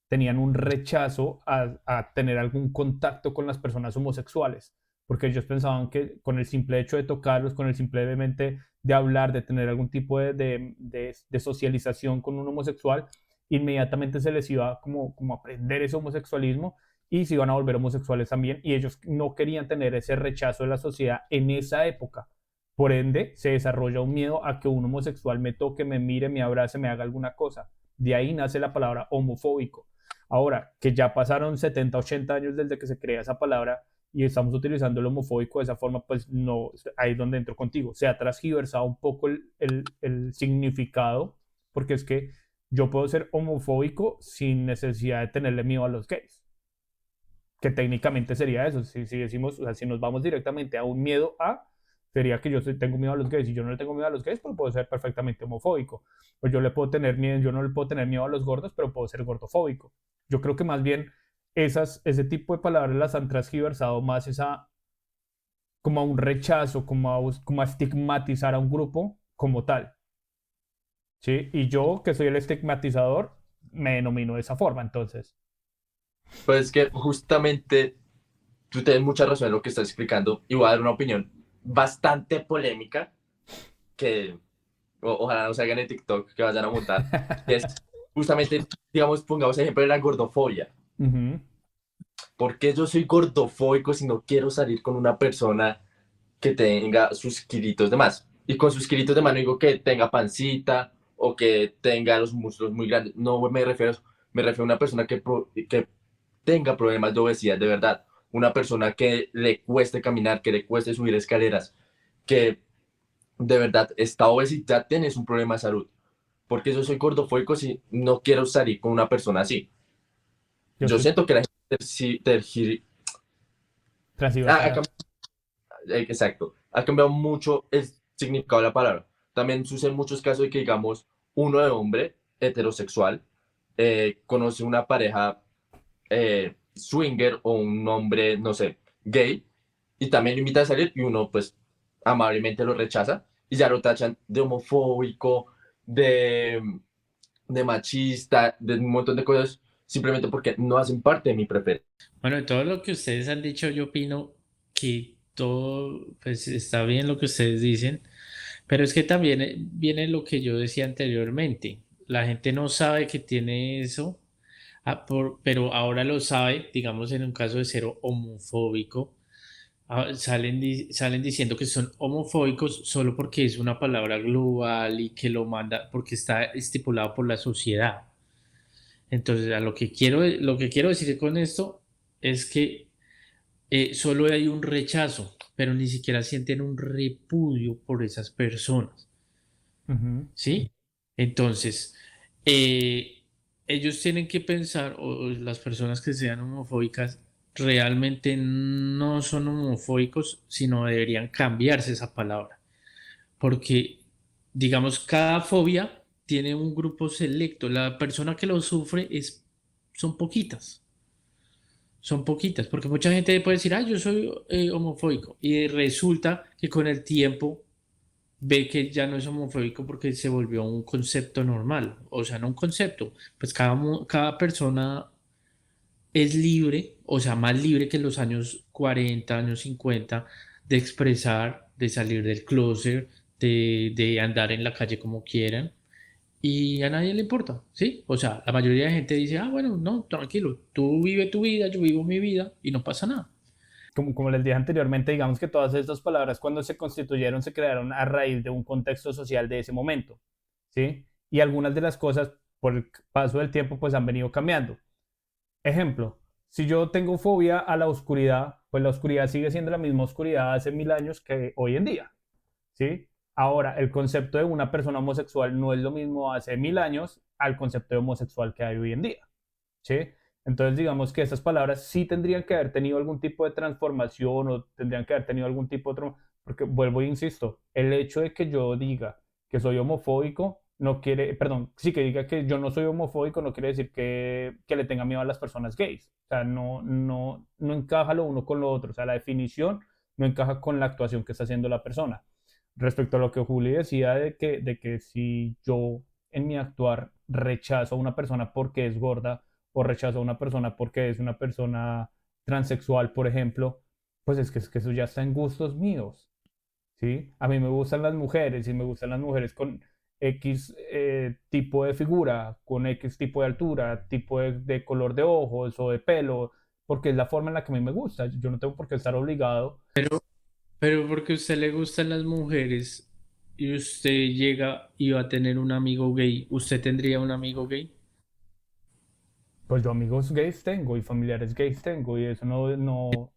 tenían un rechazo a tener algún contacto con las personas homosexuales, porque ellos pensaban que con el simple hecho de tocarlos, con el simplemente de hablar, de tener algún tipo de socialización con un homosexual, inmediatamente se les iba como a aprender ese homosexualismo y se iban a volver homosexuales también, y ellos no querían tener ese rechazo de la sociedad en esa época. Por ende, se desarrolla un miedo a que un homosexual me toque, me mire, me abrace, me haga alguna cosa. De ahí nace la palabra homofóbico. Ahora, que ya pasaron 70, 80 años desde que se crea esa palabra y estamos utilizando el homofóbico de esa forma, pues no, ahí es donde entro contigo. Se ha transgiversado un poco el significado, porque es que yo puedo ser homofóbico sin necesidad de tenerle miedo a los gays, que técnicamente sería eso. Si decimos, o sea, si nos vamos directamente a un miedo a, sería que tengo miedo a los gays y yo no le tengo miedo a los gays, pero puedo ser perfectamente homofóbico. O yo le puedo tener miedo, yo no le puedo tener miedo a los gordos, pero puedo ser gordofóbico. Yo creo que más bien ese tipo de palabras las han transgiversado más como a un rechazo, como a estigmatizar a un grupo como tal. ¿Sí? Y yo, que soy el estigmatizador, me denomino de esa forma, entonces.
Pues que justamente tú tienes mucha razón en lo que estás explicando y voy a dar una opinión bastante polémica que ojalá no salgan en TikTok, que vayan a montar. Y es justamente, digamos, pongamos ejemplo de la gordofobia.
Ujú.
¿Por qué yo soy gordofóbico si no quiero salir con una persona que tenga sus kilitos de más? Y con sus kilitos de más no digo que tenga pancita o que tenga los músculos muy grandes. No me refiero a una persona que tenga problemas de obesidad de verdad. Una persona que le cueste caminar, que le cueste subir escaleras, que de verdad esta obesidad tienes un problema de salud. Porque yo soy gordofóbico si no quiero salir con una persona así.
Yo
Yo
estoy
siento que la gente ha
transversal.
exacto, ha cambiado mucho el significado de la palabra. También sucede en muchos casos de que, digamos, uno de hombre heterosexual conoce una pareja swinger o un hombre, no sé, gay, y también lo invita a salir y uno, pues, amablemente lo rechaza y ya lo tachan de homofóbico, de, de machista, de un montón de cosas, simplemente porque no hacen parte de mi preferencia.
Bueno, de todo lo que ustedes han dicho, yo opino que todo, pues está bien lo que ustedes dicen, pero es que también viene lo que yo decía anteriormente. La gente no sabe que tiene eso, pero ahora lo sabe, digamos en un caso de ser homofóbico, salen diciendo que son homofóbicos solo porque es una palabra global y que lo manda, porque está estipulado por la sociedad. Entonces, lo que quiero decir con esto es que solo hay un rechazo, pero ni siquiera sienten un repudio por esas personas,
Ujú.
¿sí? Entonces, eh, ellos tienen que pensar, o las personas que sean homofóbicas, realmente no son homofóbicos, sino deberían cambiarse esa palabra, porque, digamos, cada fobia tiene un grupo selecto, la persona que lo sufre son poquitas. Son poquitas, porque mucha gente puede decir, ah, yo soy homofóbico, y resulta que con el tiempo ve que ya no es homofóbico porque se volvió un concepto normal, o sea, no un concepto, pues cada persona es libre, o sea, más libre que en los años 40 años 50 de expresar, de salir del closet, de andar en la calle como quieran y a nadie le importa, ¿sí? O sea, la mayoría de gente dice, ah, bueno, no, tranquilo, tú vive tu vida, yo vivo mi vida y no pasa nada.
Como les dije anteriormente, digamos que todas estas palabras cuando se constituyeron se crearon a raíz de un contexto social de ese momento, ¿sí? Y algunas de las cosas por el paso del tiempo pues han venido cambiando. Ejemplo, si yo tengo fobia a la oscuridad, pues la oscuridad sigue siendo la misma oscuridad hace 1000 años que hoy en día, ¿sí? Ahora, el concepto de una persona homosexual no es lo mismo hace 1000 años al concepto de homosexual que hay hoy en día, ¿sí? Entonces, digamos que estas palabras sí tendrían que haber tenido algún tipo de transformación o tendrían que haber tenido algún tipo de otro, porque vuelvo e insisto, el hecho de que yo diga que soy homofóbico no quiere, perdón, sí que diga que yo no soy homofóbico no quiere decir que le tenga miedo a las personas gays. O sea, no encaja lo uno con lo otro. O sea, la definición no encaja con la actuación que está haciendo la persona. Respecto a lo que Juli decía de que si yo en mi actuar rechazo a una persona porque es gorda o rechazo a una persona porque es una persona transexual, por ejemplo, pues es que eso ya está en gustos míos, ¿sí? A mí me gustan las mujeres y me gustan las mujeres con X tipo de figura, con X tipo de altura, tipo de color de ojos o de pelo, porque es la forma en la que a mí me gusta. Yo no tengo por qué estar obligado.
Pero porque a usted le gustan las mujeres y usted llega y va a tener un amigo gay, ¿usted tendría un amigo gay?
Pues yo amigos gays tengo y familiares gays tengo y eso o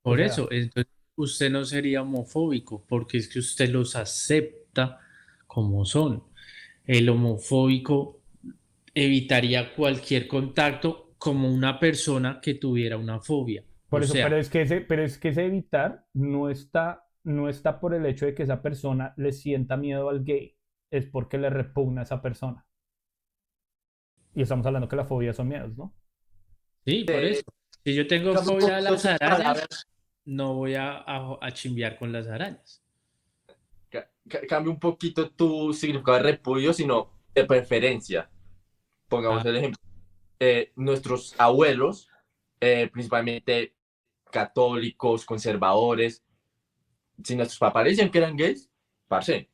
Por
sea,
eso, entonces usted no sería homofóbico, porque es que usted los acepta como son. El homofóbico evitaría cualquier contacto como una persona que tuviera una fobia. O
por eso, pero
sea,
es que ese evitar no está por el hecho de que esa persona le sienta miedo al gay, es porque le repugna a esa persona. Y estamos hablando que la fobia son miedos, ¿no?
sí, por
Eh,
eso. Si yo tengo
cambio un
fobia a
poquito
las
tus
arañas,
palabras,
no voy a chimbear con las arañas.
cambia un poquito tu significado de repudio, sino de preferencia.
Ah,
Pongamos el ejemplo. Nuestros abuelos, principalmente católicos, conservadores, si nuestros papás decían que eran gays, parce,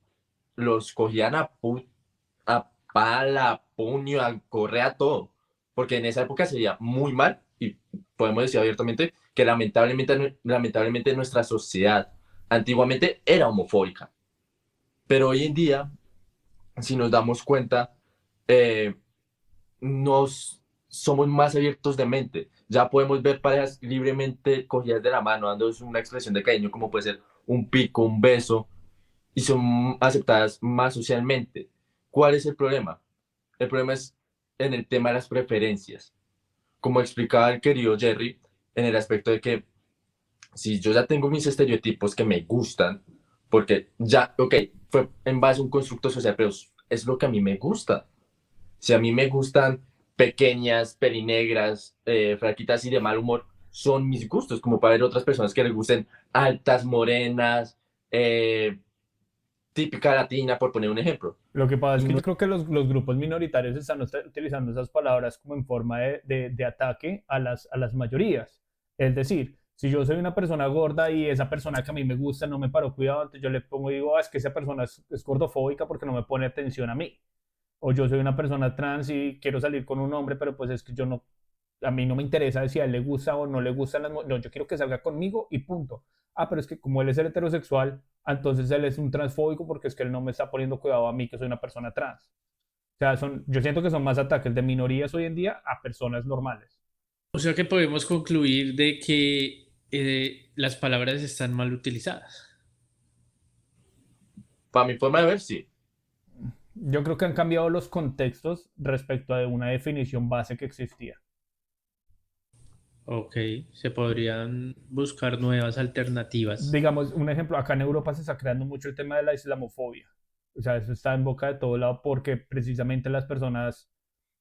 los cogían a pala, a puño, a correa, todo. Porque en esa época se veía muy mal y podemos decir abiertamente que lamentablemente nuestra sociedad antiguamente era homofóbica. Pero hoy en día, si nos damos cuenta, eh, nos somos más abiertos de mente. Ya podemos ver parejas libremente cogidas de la mano, dando una expresión de cariño como puede ser un pico, un beso, y son aceptadas más socialmente. ¿Cuál es el problema? El problema es en el tema de las preferencias. Como explicaba el querido Jerry, en el aspecto de que si yo ya tengo mis estereotipos que me gustan, porque ya, ok, fue en base a un constructo social, pero es lo que a mí me gusta. Si a mí me gustan pequeñas, pelinegras, flaquitas y de mal humor, son mis gustos, como para ver otras personas que les gusten altas, morenas, típica latina, por poner un ejemplo.
Lo que pasa es
Y
que
no,
yo creo que los grupos minoritarios están utilizando esas palabras como en forma de ataque a las mayorías. Es decir, si yo soy una persona gorda y esa persona que a mí me gusta no me paró cuidado, entonces yo le pongo y digo, es que esa persona es gordofóbica porque no me pone atención a mí. O yo soy una persona trans y quiero salir con un hombre, pero pues es que yo no, a mí no me interesa si a él le gusta o no le gustan las mujeres. No, yo quiero que salga conmigo y punto. Ah, pero es que como él es el heterosexual, entonces él es un transfóbico porque es que él no me está poniendo cuidado a mí que soy una persona trans. O sea, yo siento que son más ataques de minorías hoy en día a personas normales.
o sea que podemos concluir de que las palabras están mal utilizadas.
para mi forma de ver, sí.
Yo creo que han cambiado los contextos respecto a una definición base que existía.
Ok, se podrían buscar nuevas alternativas.
Digamos, un ejemplo, acá en Europa se está creando mucho el tema de la islamofobia. O sea, eso está en boca de todo lado porque precisamente las personas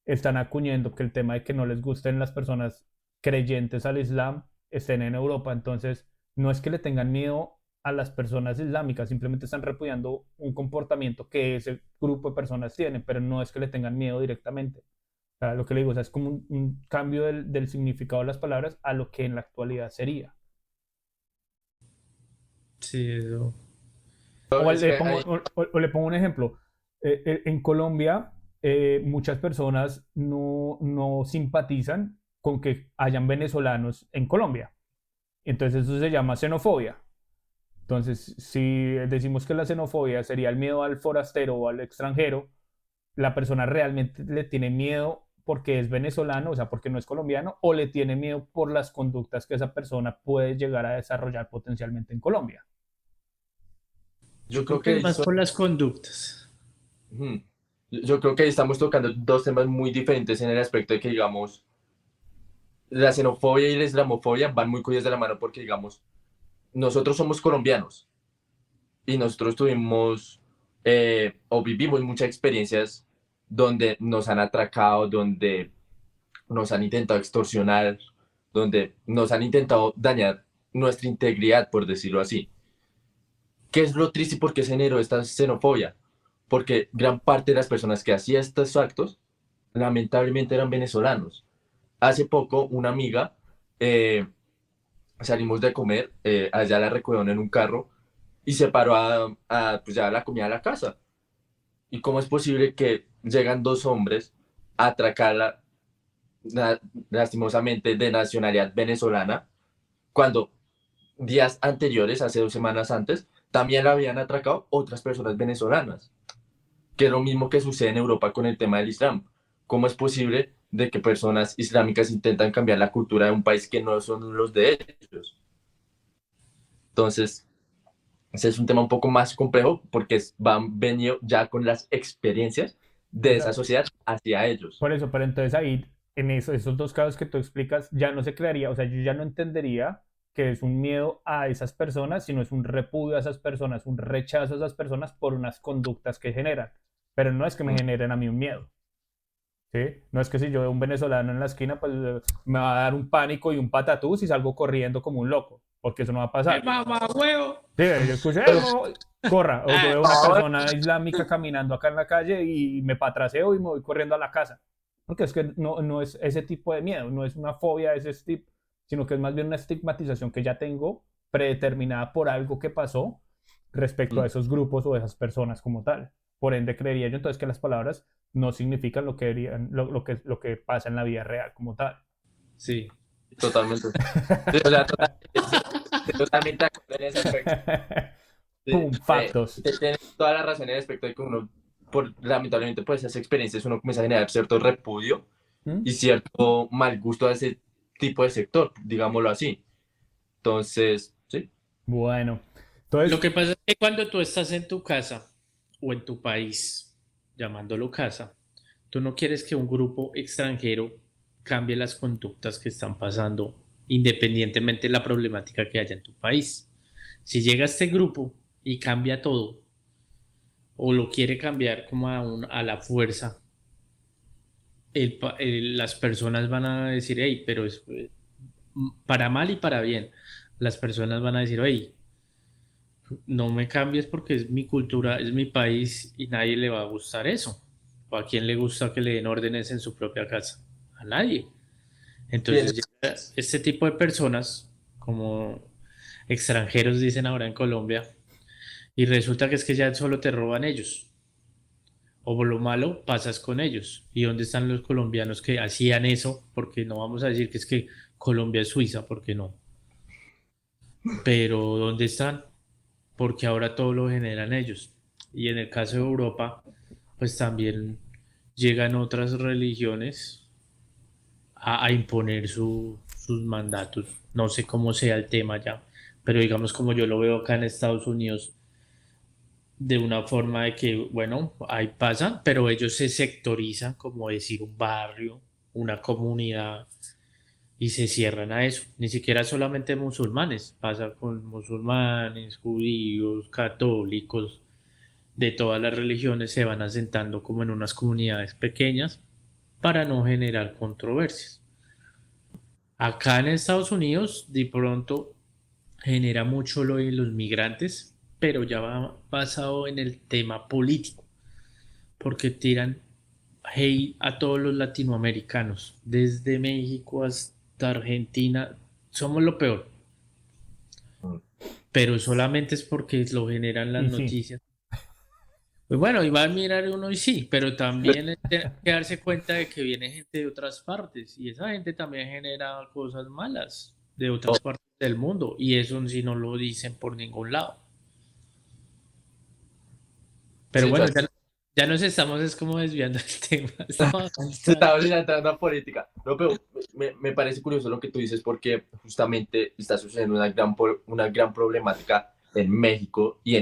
están acuñando que el tema de que no les gusten las personas creyentes al Islam estén en Europa. Entonces, no es que le tengan miedo a las personas islámicas, simplemente están repudiando un comportamiento que ese grupo de personas tiene, pero no es que le tengan miedo directamente. O sea, lo que le digo, o sea, es como un cambio del significado de las palabras a lo que en la actualidad sería.
Sí, eso.
O
Es
le
que
pongo, o le pongo un ejemplo. En Colombia, muchas personas no simpatizan con que hayan venezolanos en Colombia. Entonces eso se llama xenofobia. Entonces, si decimos que la xenofobia sería el miedo al forastero o al extranjero, la persona realmente le tiene miedo porque es venezolano, o sea, porque no es colombiano, o le tiene miedo por las conductas que esa persona puede llegar a desarrollar potencialmente en Colombia.
Yo
Yo
creo
creo
que es
que
más por las conductas.
ujú. Yo creo que ahí estamos tocando dos temas muy diferentes en el aspecto de que, digamos, la xenofobia y la islamofobia van muy cogidas de la mano porque, digamos, nosotros somos colombianos y nosotros tuvimos o vivimos muchas experiencias donde nos han atracado, donde nos han intentado extorsionar, donde nos han intentado dañar nuestra integridad, por decirlo así. ¿Qué es lo triste y por qué se generó esta xenofobia? Porque gran parte de las personas que hacían estos actos lamentablemente eran venezolanos. Hace poco una amiga, eh, salimos de comer, allá la recogieron en un carro y se paró pues llevar la comida a la casa. ¿Y cómo es posible que llegan dos hombres a atracarla la- lastimosamente de nacionalidad venezolana cuando días anteriores, hace 2 semanas antes, también la habían atracado otras personas venezolanas? Que es lo mismo que sucede en Europa con el tema del Islam. ¿Cómo es posible de que personas islámicas intentan cambiar la cultura de un país que no son los de ellos? Entonces, ese es un tema un poco más complejo porque van venido ya con las experiencias de esa
Esa-
sociedad hacia ellos.
Por eso, pero entonces ahí, en esos dos casos que tú explicas, ya no se crearía, o sea, yo ya no entendería que es un miedo a esas personas, sino es un repudio a esas personas, un rechazo a esas personas por unas conductas que generan. Pero no es que me
Mm.
generen a mí un miedo, ¿sí? No es que si yo veo un venezolano en la esquina, pues me va a dar un pánico y un patatús y salgo corriendo como un loco, porque eso no va a
¡Eh,
pasar.
mamá, huevo!
Sí, yo escucho, corra, o yo
Ah,
veo una persona islámica caminando acá en la calle y me patraseo y me voy corriendo a la casa. Porque es que no es ese tipo de miedo, no es una fobia de ese tipo, sino que es más bien una estigmatización que ya tengo predeterminada por algo que pasó respecto a
Mm.
esos grupos o esas personas como tal. Por ende, creería yo entonces que las palabras no significan lo que, lo que pasa en la vida real como tal.
sí.
Totalmente. Sí, o sea, totalmente de acuerdo en ese aspecto. Sí,
¡Pum! Factos.
tienes toda la razón en el aspecto de que uno, lamentablemente, por esas experiencias, uno comienza a generar cierto repudio
¿Mm?
y cierto mal gusto a ese tipo de sector, digámoslo así. Entonces, sí.
Bueno,
Lo
entonces,
que pasa es que cuando tú estás en tu casa o en tu país, llamándolo casa, tú no quieres que un grupo extranjero cambie las conductas que están pasando independientemente de la problemática que haya en tu país. Si llega este grupo y cambia todo, o lo quiere cambiar como a la fuerza, las personas van a decir, hey, pero es para mal y para bien. Las personas van a decir, hey, no me cambies porque es mi cultura, es mi país y nadie le va a gustar eso. ¿O a quién le gusta que le den órdenes en su propia casa? A nadie. Entonces,
Tienes,
llega este tipo de personas, como extranjeros dicen ahora en Colombia, y resulta que es que ya solo te roban ellos. O por lo malo pasas con ellos. ¿Y dónde están los colombianos que hacían eso? Porque no vamos a decir que es que Colombia es Suiza, porque no. Pero ¿dónde están? Porque ahora todo lo generan ellos. Y en el caso de Europa, pues también llegan otras religiones a imponer sus mandatos. No sé cómo sea el tema ya, pero digamos como yo lo veo acá en Estados Unidos, de una forma de que, bueno, ahí pasan, pero ellos se sectorizan, como decir un barrio, una comunidad, y se cierran a eso. Ni siquiera solamente musulmanes, pasa con musulmanes, judíos, católicos, de todas las religiones se van asentando como en unas comunidades pequeñas para no generar controversias. Acá en Estados Unidos, de pronto genera mucho lo de los migrantes, pero ya va basado en el tema político, porque tiran hate a todos los latinoamericanos, desde México hasta Argentina, somos lo peor, pero solamente es porque lo generan las
y sí.
noticias. Pues bueno, y va a mirar uno y sí, pero también es que darse cuenta de que viene gente de otras partes y esa gente también genera cosas malas de otras partes del mundo y eso sí no lo dicen por ningún lado. Pero bueno,
situación.
ya nos estamos es como desviando el tema.
Se estaba entrando a política. No, pero me parece curioso lo que tú dices porque justamente está sucediendo una gran problemática en México y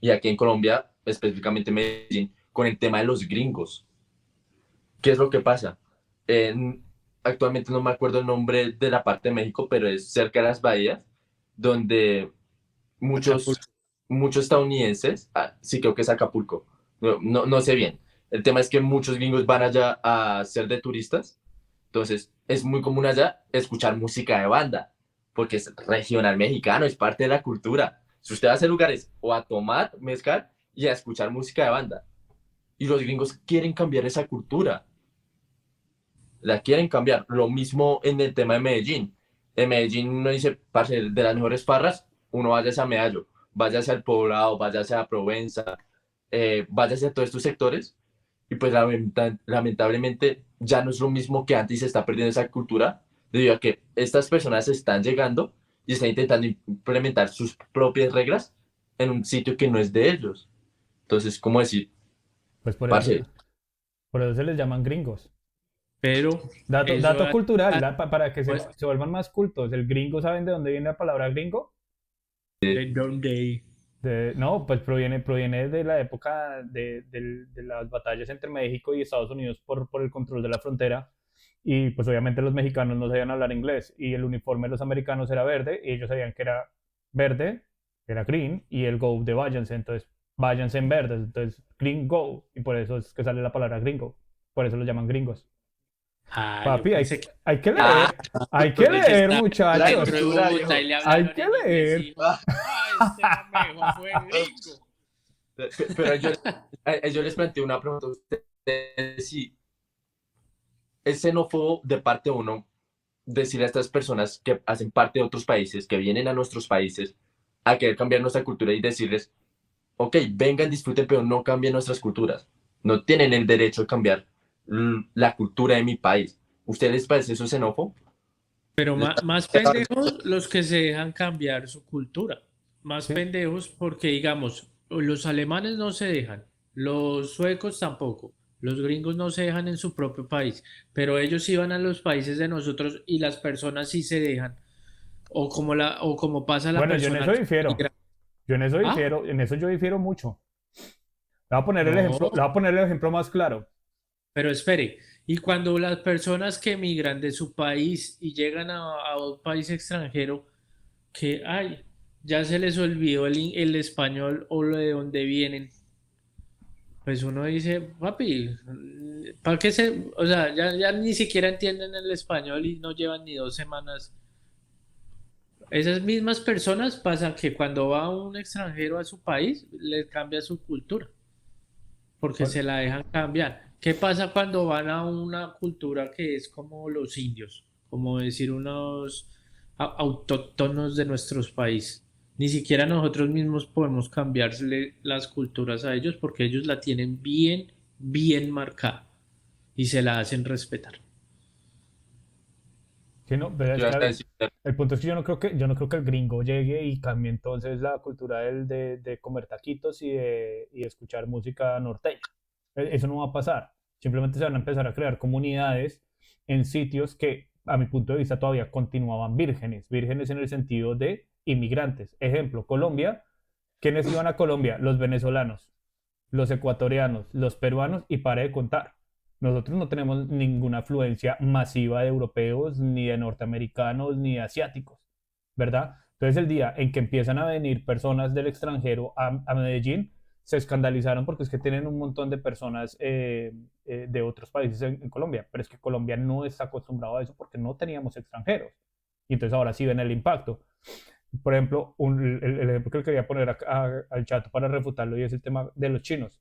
aquí en Colombia, específicamente en Medellín, con el tema de los gringos. ¿Qué es lo que pasa? En, actualmente no me acuerdo el nombre de la parte de México, pero es cerca de las bahías, donde muchos,
Acapulco.
muchos estadounidenses, sí creo que es Acapulco, no sé bien. El tema es que muchos gringos van allá a ser de turistas, entonces es muy común allá escuchar música de banda, porque es regional mexicano, es parte de la cultura. Si usted va a hacer lugares o a tomar mezcal y a escuchar música de banda, y los gringos quieren cambiar esa cultura, la quieren cambiar. Lo mismo en el tema de Medellín. En Medellín uno dice, parce, de las mejores farras, uno váyase a Medallo, váyase al Poblado, váyase a Provenza, váyase a todos estos sectores. Y pues lamentablemente ya no es lo mismo que antes, se está perdiendo esa cultura debido a que estas personas están llegando y están intentando implementar sus propias reglas en un sitio que no es de ellos. Entonces, ¿cómo decir?
Pues
Parce,
por eso se les llaman gringos.
Pero eso
Dato cultural,
ah,
para que
pues,
se vuelvan más cultos. ¿El gringo saben de dónde viene la palabra gringo?
de donde
No, pues proviene de la época de las batallas entre México y Estados Unidos por el control de la frontera. Y pues obviamente los mexicanos no sabían hablar inglés y el uniforme de los americanos era verde y ellos sabían que era verde, que era green, y el go de váyanse, entonces váyanse en verde, entonces green go, y por eso es que sale la palabra gringo, por eso lo llaman gringos.
yo
Papi,
pensé que
ah,
hay que
porque
leer,
estaba
la
dentro
muchachos,
de
cultura,
Bogotá y
viejo.
le
hay
hablaron
que
en inglés y
leer.
dijo, este man me dejó fue gringo.
Pero yo les planteo una pregunta a ustedes, si es xenófobo de parte de uno decir a estas personas que hacen parte de otros países, que vienen a nuestros países, a querer cambiar nuestra cultura y decirles, ok, vengan, disfruten, pero no cambien nuestras culturas. No tienen el derecho de cambiar la cultura de mi país. ¿Ustedes les parece eso xenófobo?
Pero
¿Les
más
parece-
pendejos los que se dejan cambiar su cultura. Más
Sí,
pendejos porque, digamos, los alemanes no se dejan, los suecos tampoco, los gringos no se dejan en su propio país, pero ellos sí van a los países de nosotros y las personas sí se dejan. O como pasa la
bueno, yo en
persona
eso
que
difiero.
migra.
Yo
Ah,
en eso yo difiero mucho.
no,
Le voy a poner el ejemplo más claro.
pero espere. Y cuando las personas que migran de su país y llegan a un país extranjero, que, ay, ya se les olvidó el español o lo de dónde vienen, pues uno dice, papi, ¿para qué se, o sea, ya ni siquiera entienden el español y no llevan ni 2 semanas? Esas mismas personas pasan que cuando va un extranjero a su país, les cambia su cultura, porque
Bueno,
se la dejan cambiar. ¿Qué pasa cuando van a una cultura que es como los indios, como decir unos autóctonos de nuestros países? Ni siquiera nosotros mismos podemos cambiarle las culturas a ellos porque ellos la tienen bien, bien marcada y se la hacen respetar.
sí, no, pero
¿Qué
es
ibas a
que
decir?
el punto es que yo no creo que el gringo llegue y cambie entonces la cultura de comer taquitos y de escuchar música norteña. Eso no va a pasar. Simplemente se van a empezar a crear comunidades en sitios que, a mi punto de vista, todavía continuaban vírgenes. Vírgenes en el sentido de inmigrantes. Ejemplo, Colombia. ¿Quiénes iban a Colombia? Los venezolanos, los ecuatorianos, los peruanos y pare de contar. Nosotros no tenemos ninguna afluencia masiva de europeos, ni de norteamericanos, ni de asiáticos, ¿verdad? Entonces el día en que empiezan a venir personas del extranjero a Medellín, se escandalizaron porque es que tienen un montón de personas de otros países en Colombia, pero es que Colombia no está acostumbrado a eso porque no teníamos extranjeros. Y entonces ahora sí ven el impacto. Por ejemplo, el ejemplo que le quería poner al chat para refutarlo y es el tema de los chinos.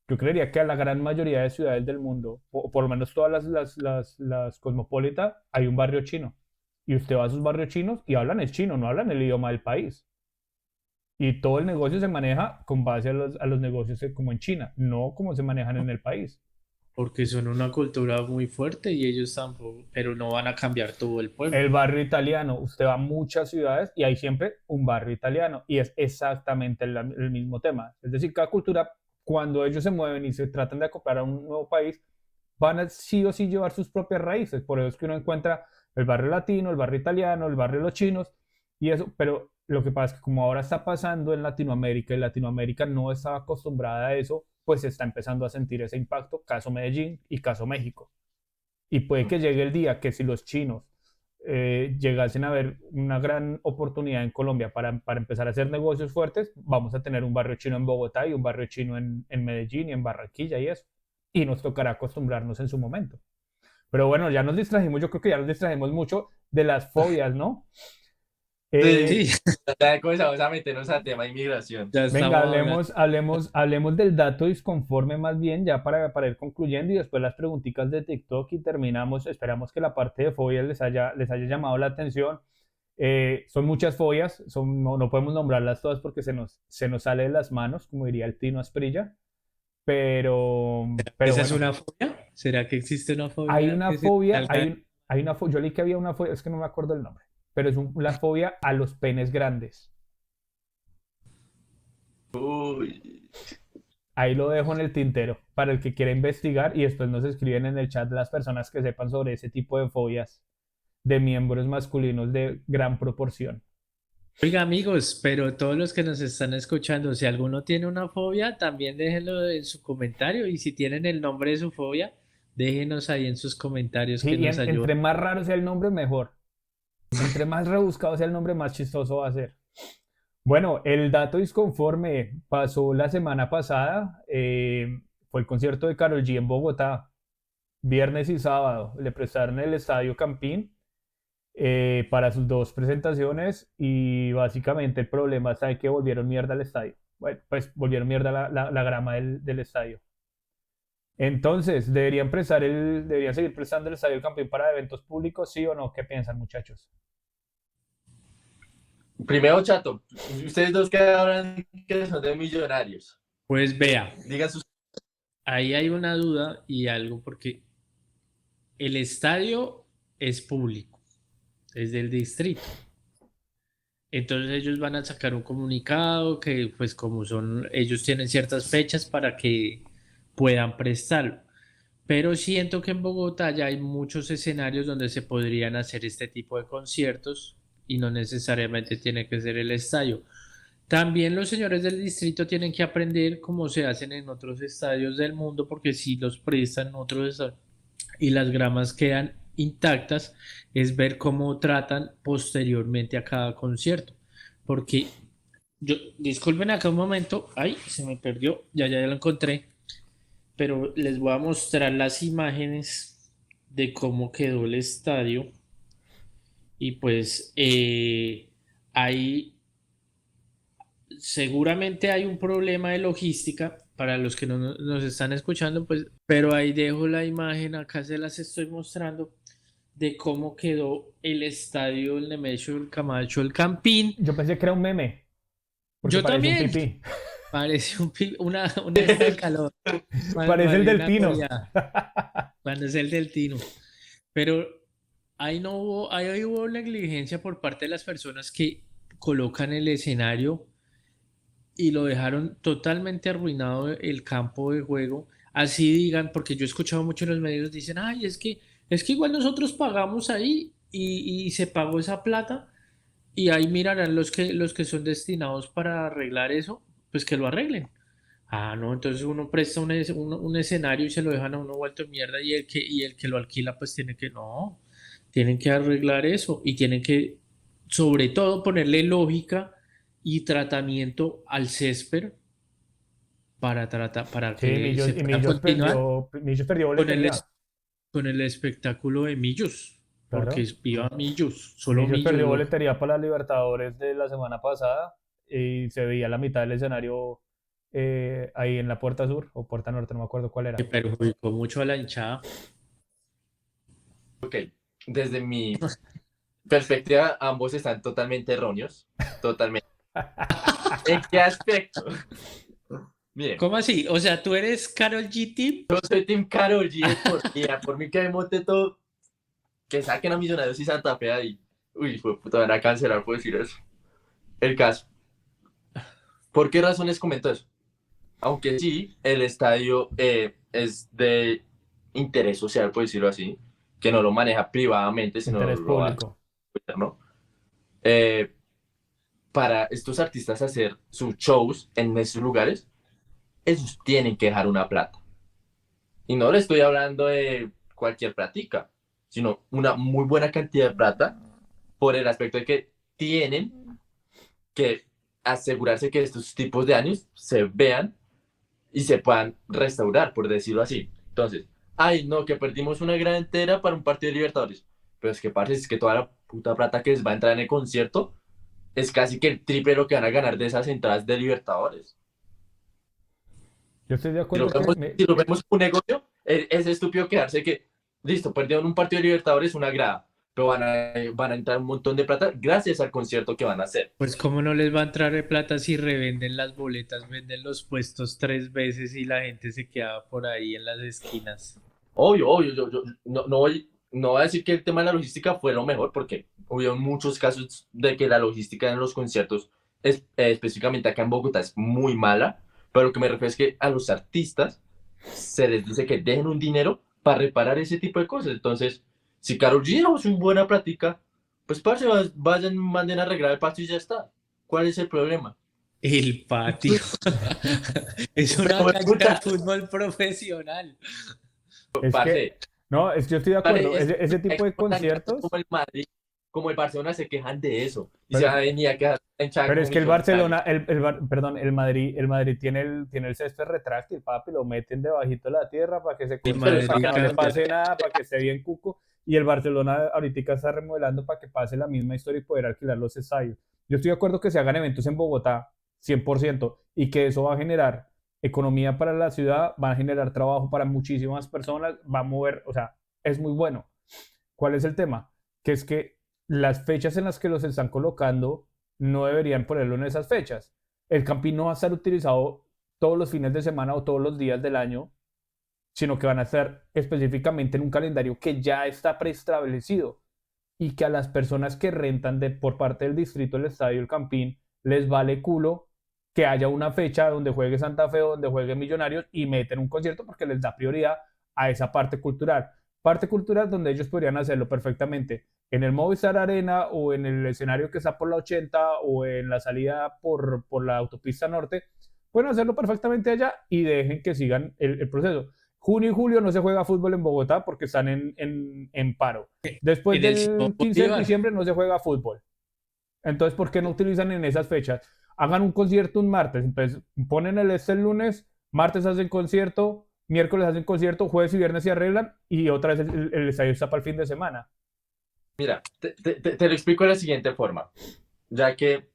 Yo creería que a la gran mayoría de ciudades del mundo, o por lo menos todas las cosmopolitas, hay un barrio chino. Y usted va a esos barrios chinos y hablan el chino, no hablan el idioma del país. Y todo el negocio se maneja con base a los negocios como en China, no como se manejan en el país.
Porque son una cultura muy fuerte y ellos tampoco, pero no van a cambiar todo el pueblo.
El barrio italiano, usted va a muchas ciudades y hay siempre un barrio italiano y es exactamente el mismo tema. Es decir, cada cultura, cuando ellos se mueven y se tratan de acoplar a un nuevo país, van a sí o sí llevar sus propias raíces. Por eso es que uno encuentra el barrio latino, el barrio italiano, el barrio de los chinos y eso, pero Lo que pasa es que como ahora está pasando en Latinoamérica y Latinoamérica no estaba acostumbrada a eso, pues se está empezando a sentir ese impacto, caso Medellín y caso México. Y puede que llegue el día que si los chinos llegasen a ver una gran oportunidad en Colombia para empezar a hacer negocios fuertes, vamos a tener un barrio chino en Bogotá y un barrio chino en Medellín y en Barranquilla y eso. Y nos tocará acostumbrarnos en su momento. Pero bueno, ya nos distrajimos, yo creo que ya nos distrajimos mucho de las fobias, ¿no?
Sí,
Sí,
ya comenzamos a meternos al tema de inmigración.
ya
Venga,
estamos hablando.
hablemos del dato disconforme más bien, ya para ir concluyendo y después las preguntitas de TikTok y terminamos. Esperamos que la parte de fobias les haya llamado la atención. Son muchas fobias, no podemos nombrarlas todas porque se nos sale de las manos, como diría el Tino Asprilla, pero
¿Esa es
bueno,
una fobia? ¿Será que existe una
hay
fobia
una
que se
fobia,
salga?
yo leí que había una fobia, es que no me acuerdo el nombre, pero es la fobia a los penes grandes.
Uy,
Ahí lo dejo en el tintero para el que quiera investigar y después nos escriben en el chat las personas que sepan sobre ese tipo de fobias de miembros masculinos de gran proporción.
Oiga, amigos, pero todos los que nos están escuchando, si alguno tiene una fobia, también déjenlo en su comentario y si tienen el nombre de su fobia, déjenos ahí en sus comentarios
Sí,
que
y
nos ayudan.
entre más raro sea el nombre, mejor. Entre más rebuscado sea el nombre, más chistoso va a ser. Bueno, el dato disconforme pasó la semana pasada. Fue el concierto de Karol G en Bogotá, viernes y sábado. Le prestaron el Estadio Campín para sus dos presentaciones y básicamente el problema está en que volvieron mierda al estadio. Bueno, pues volvieron mierda la grama del estadio. Entonces, ¿deberían seguir prestando el Estadio Campín para eventos públicos, sí o no? ¿Qué piensan, muchachos?
primero, Chato, ustedes dos que hablan que son de millonarios,
Pues vea,
digan sus...
ahí hay una duda y algo porque el estadio es público, es del distrito. Entonces ellos van a sacar un comunicado que pues como son, ellos tienen ciertas fechas para que puedan prestarlo. Pero siento que en Bogotá ya hay muchos escenarios donde se podrían hacer este tipo de conciertos y no necesariamente tiene que ser el estadio. También los señores del distrito tienen que aprender cómo se hacen en otros estadios del mundo, porque si los prestan en otros estadios y las gramas quedan intactas, es ver cómo tratan posteriormente a cada concierto. Porque disculpen acá un momento, ay, se me perdió, ya lo encontré, pero les voy a mostrar las imágenes de cómo quedó el estadio y pues ahí seguramente hay un problema de logística para los que no nos están escuchando, pues, pero ahí dejo la imagen, acá se las estoy mostrando de cómo quedó el estadio el Nemesio el Camacho el Campín.
Yo pensé que era un meme, porque
Yo
parece un
también,
pipí.
parece una esta de calor,
Parece el
parece
del
una
Tino.
coreana, parece el del Tino. Pero ahí hubo negligencia por parte de las personas que colocan el escenario y lo dejaron totalmente arruinado el campo de juego. Así digan, porque yo he escuchado mucho en los medios, dicen, ay, es que igual nosotros pagamos ahí y se pagó esa plata y ahí mirarán los que son destinados para arreglar eso, pues que lo arreglen. Ah, no, entonces uno presta un escenario y se lo dejan a uno vuelto mierda y el que lo alquila pues no, tienen que arreglar eso y tienen que sobre todo ponerle lógica y tratamiento al césped para
Sí,
que se pueda continuar
Millos perdió
con el,
boletería.
es- con el espectáculo de Millos, porque
Claro.
es viva Millos, solo
Millos
Millos.
perdió boletería para la Libertadores de la semana pasada y se veía la mitad del escenario ahí en la puerta sur o puerta norte, no me acuerdo cuál
Que
era.
perjudicó mucho a la hinchada.
Ok, desde mi perspectiva, ambos están totalmente erróneos, totalmente. ¿En qué aspecto? Miren,
¿Cómo así? O sea, tú eres Carol G. Team.
yo soy Team Karol G de por vida, por mí que me monte todo, que saquen a Millonarios y Santa Fe ahí. Uy, fue puta, van a cancelar por decir eso. El caso. ¿Por qué razones comento eso? Aunque sí, el estadio es de interés social, por decirlo así, que no lo maneja privadamente, sino
Interés
lo hace,
público.
¿no? Eh, para estos artistas hacer sus shows en esos lugares, ellos tienen que dejar una plata. Y no le estoy hablando de cualquier platica, sino una muy buena cantidad de plata por el aspecto de que tienen que asegurarse que estos tipos de años se vean y se puedan restaurar, por decirlo así. Entonces, ay, no, que perdimos una gran entera para un partido de Libertadores. Pero es que, parce, es que toda la puta plata que les va a entrar en el concierto es casi que el triple de lo que van a ganar de esas entradas de Libertadores.
Yo estoy de
Si lo
acuerdo que
vemos, si lo vemos como un negocio, es estúpido quedarse que, listo, perdieron un partido de Libertadores, una grada, pero van a entrar un montón de plata gracias al concierto que van a hacer.
Pues cómo no les va a entrar de plata si revenden las boletas, venden los puestos 3 veces y la gente se queda por ahí en las esquinas.
Obvio, obvio, yo no voy a decir que el tema de la logística fue lo mejor, porque hubo muchos casos de que la logística en los conciertos, específicamente acá en Bogotá, es muy mala, pero lo que me refiero es que a los artistas se les dice que dejen un dinero para reparar ese tipo de cosas. Entonces, si Karol G es una buena práctica, pues parce, vayan, manden a arreglar el patio y ya está. ¿Cuál es el problema?
El patio. Es una
Pero,
cancha
puta,
de fútbol profesional.
es que,
parce,
no, yo estoy de
Vale,
acuerdo. Ese tipo de
tan grandes
conciertos,
como el Madrid, como el Barcelona se quejan de eso y se
pero,
van a venir a quedar hinchada
pero
como
es que el
millonario.
Barcelona, perdón, el Madrid tiene el césped retráctil, papi, lo meten debajito de la tierra para que se
El
conserve, para
Madrid
que no le
cambia.
pase nada, para que esté bien cuco. Y el Barcelona ahorita está remodelando para que pase la misma historia y poder alquilar los estadios. Yo estoy de acuerdo que se hagan eventos en Bogotá, 100%, y que eso va a generar economía para la ciudad, va a generar trabajo para muchísimas personas, va a mover, o sea, es muy bueno. ¿Cuál es el tema? Que es que las fechas en las que los están colocando no deberían ponerlo en esas fechas. El Campín no va a estar utilizado todos los fines de semana o todos los días del año, sino que van a estar específicamente en un calendario que ya está preestablecido y que a las personas que rentan por parte del distrito del Estadio El Campín les vale culo que haya una fecha donde juegue Santa Fe o donde juegue Millonarios y meten un concierto porque les da prioridad a esa parte cultural. Parte cultural donde ellos podrían hacerlo perfectamente en el Movistar Arena o en el escenario que está por la 80 o en la salida por la autopista norte. Pueden hacerlo perfectamente allá y dejen que sigan el proceso. Junio y julio no se juega fútbol en Bogotá porque están en paro. Después
En el Simón
del 15 de
Bolívar.
diciembre no se juega fútbol. Entonces, ¿por qué no utilizan en esas fechas? Hagan un concierto un martes. Entonces, ponen el lunes, martes hacen concierto, miércoles hacen concierto, jueves y viernes se arreglan y otra vez el estadio está para el fin de semana.
Mira, te lo explico de la siguiente forma, ya que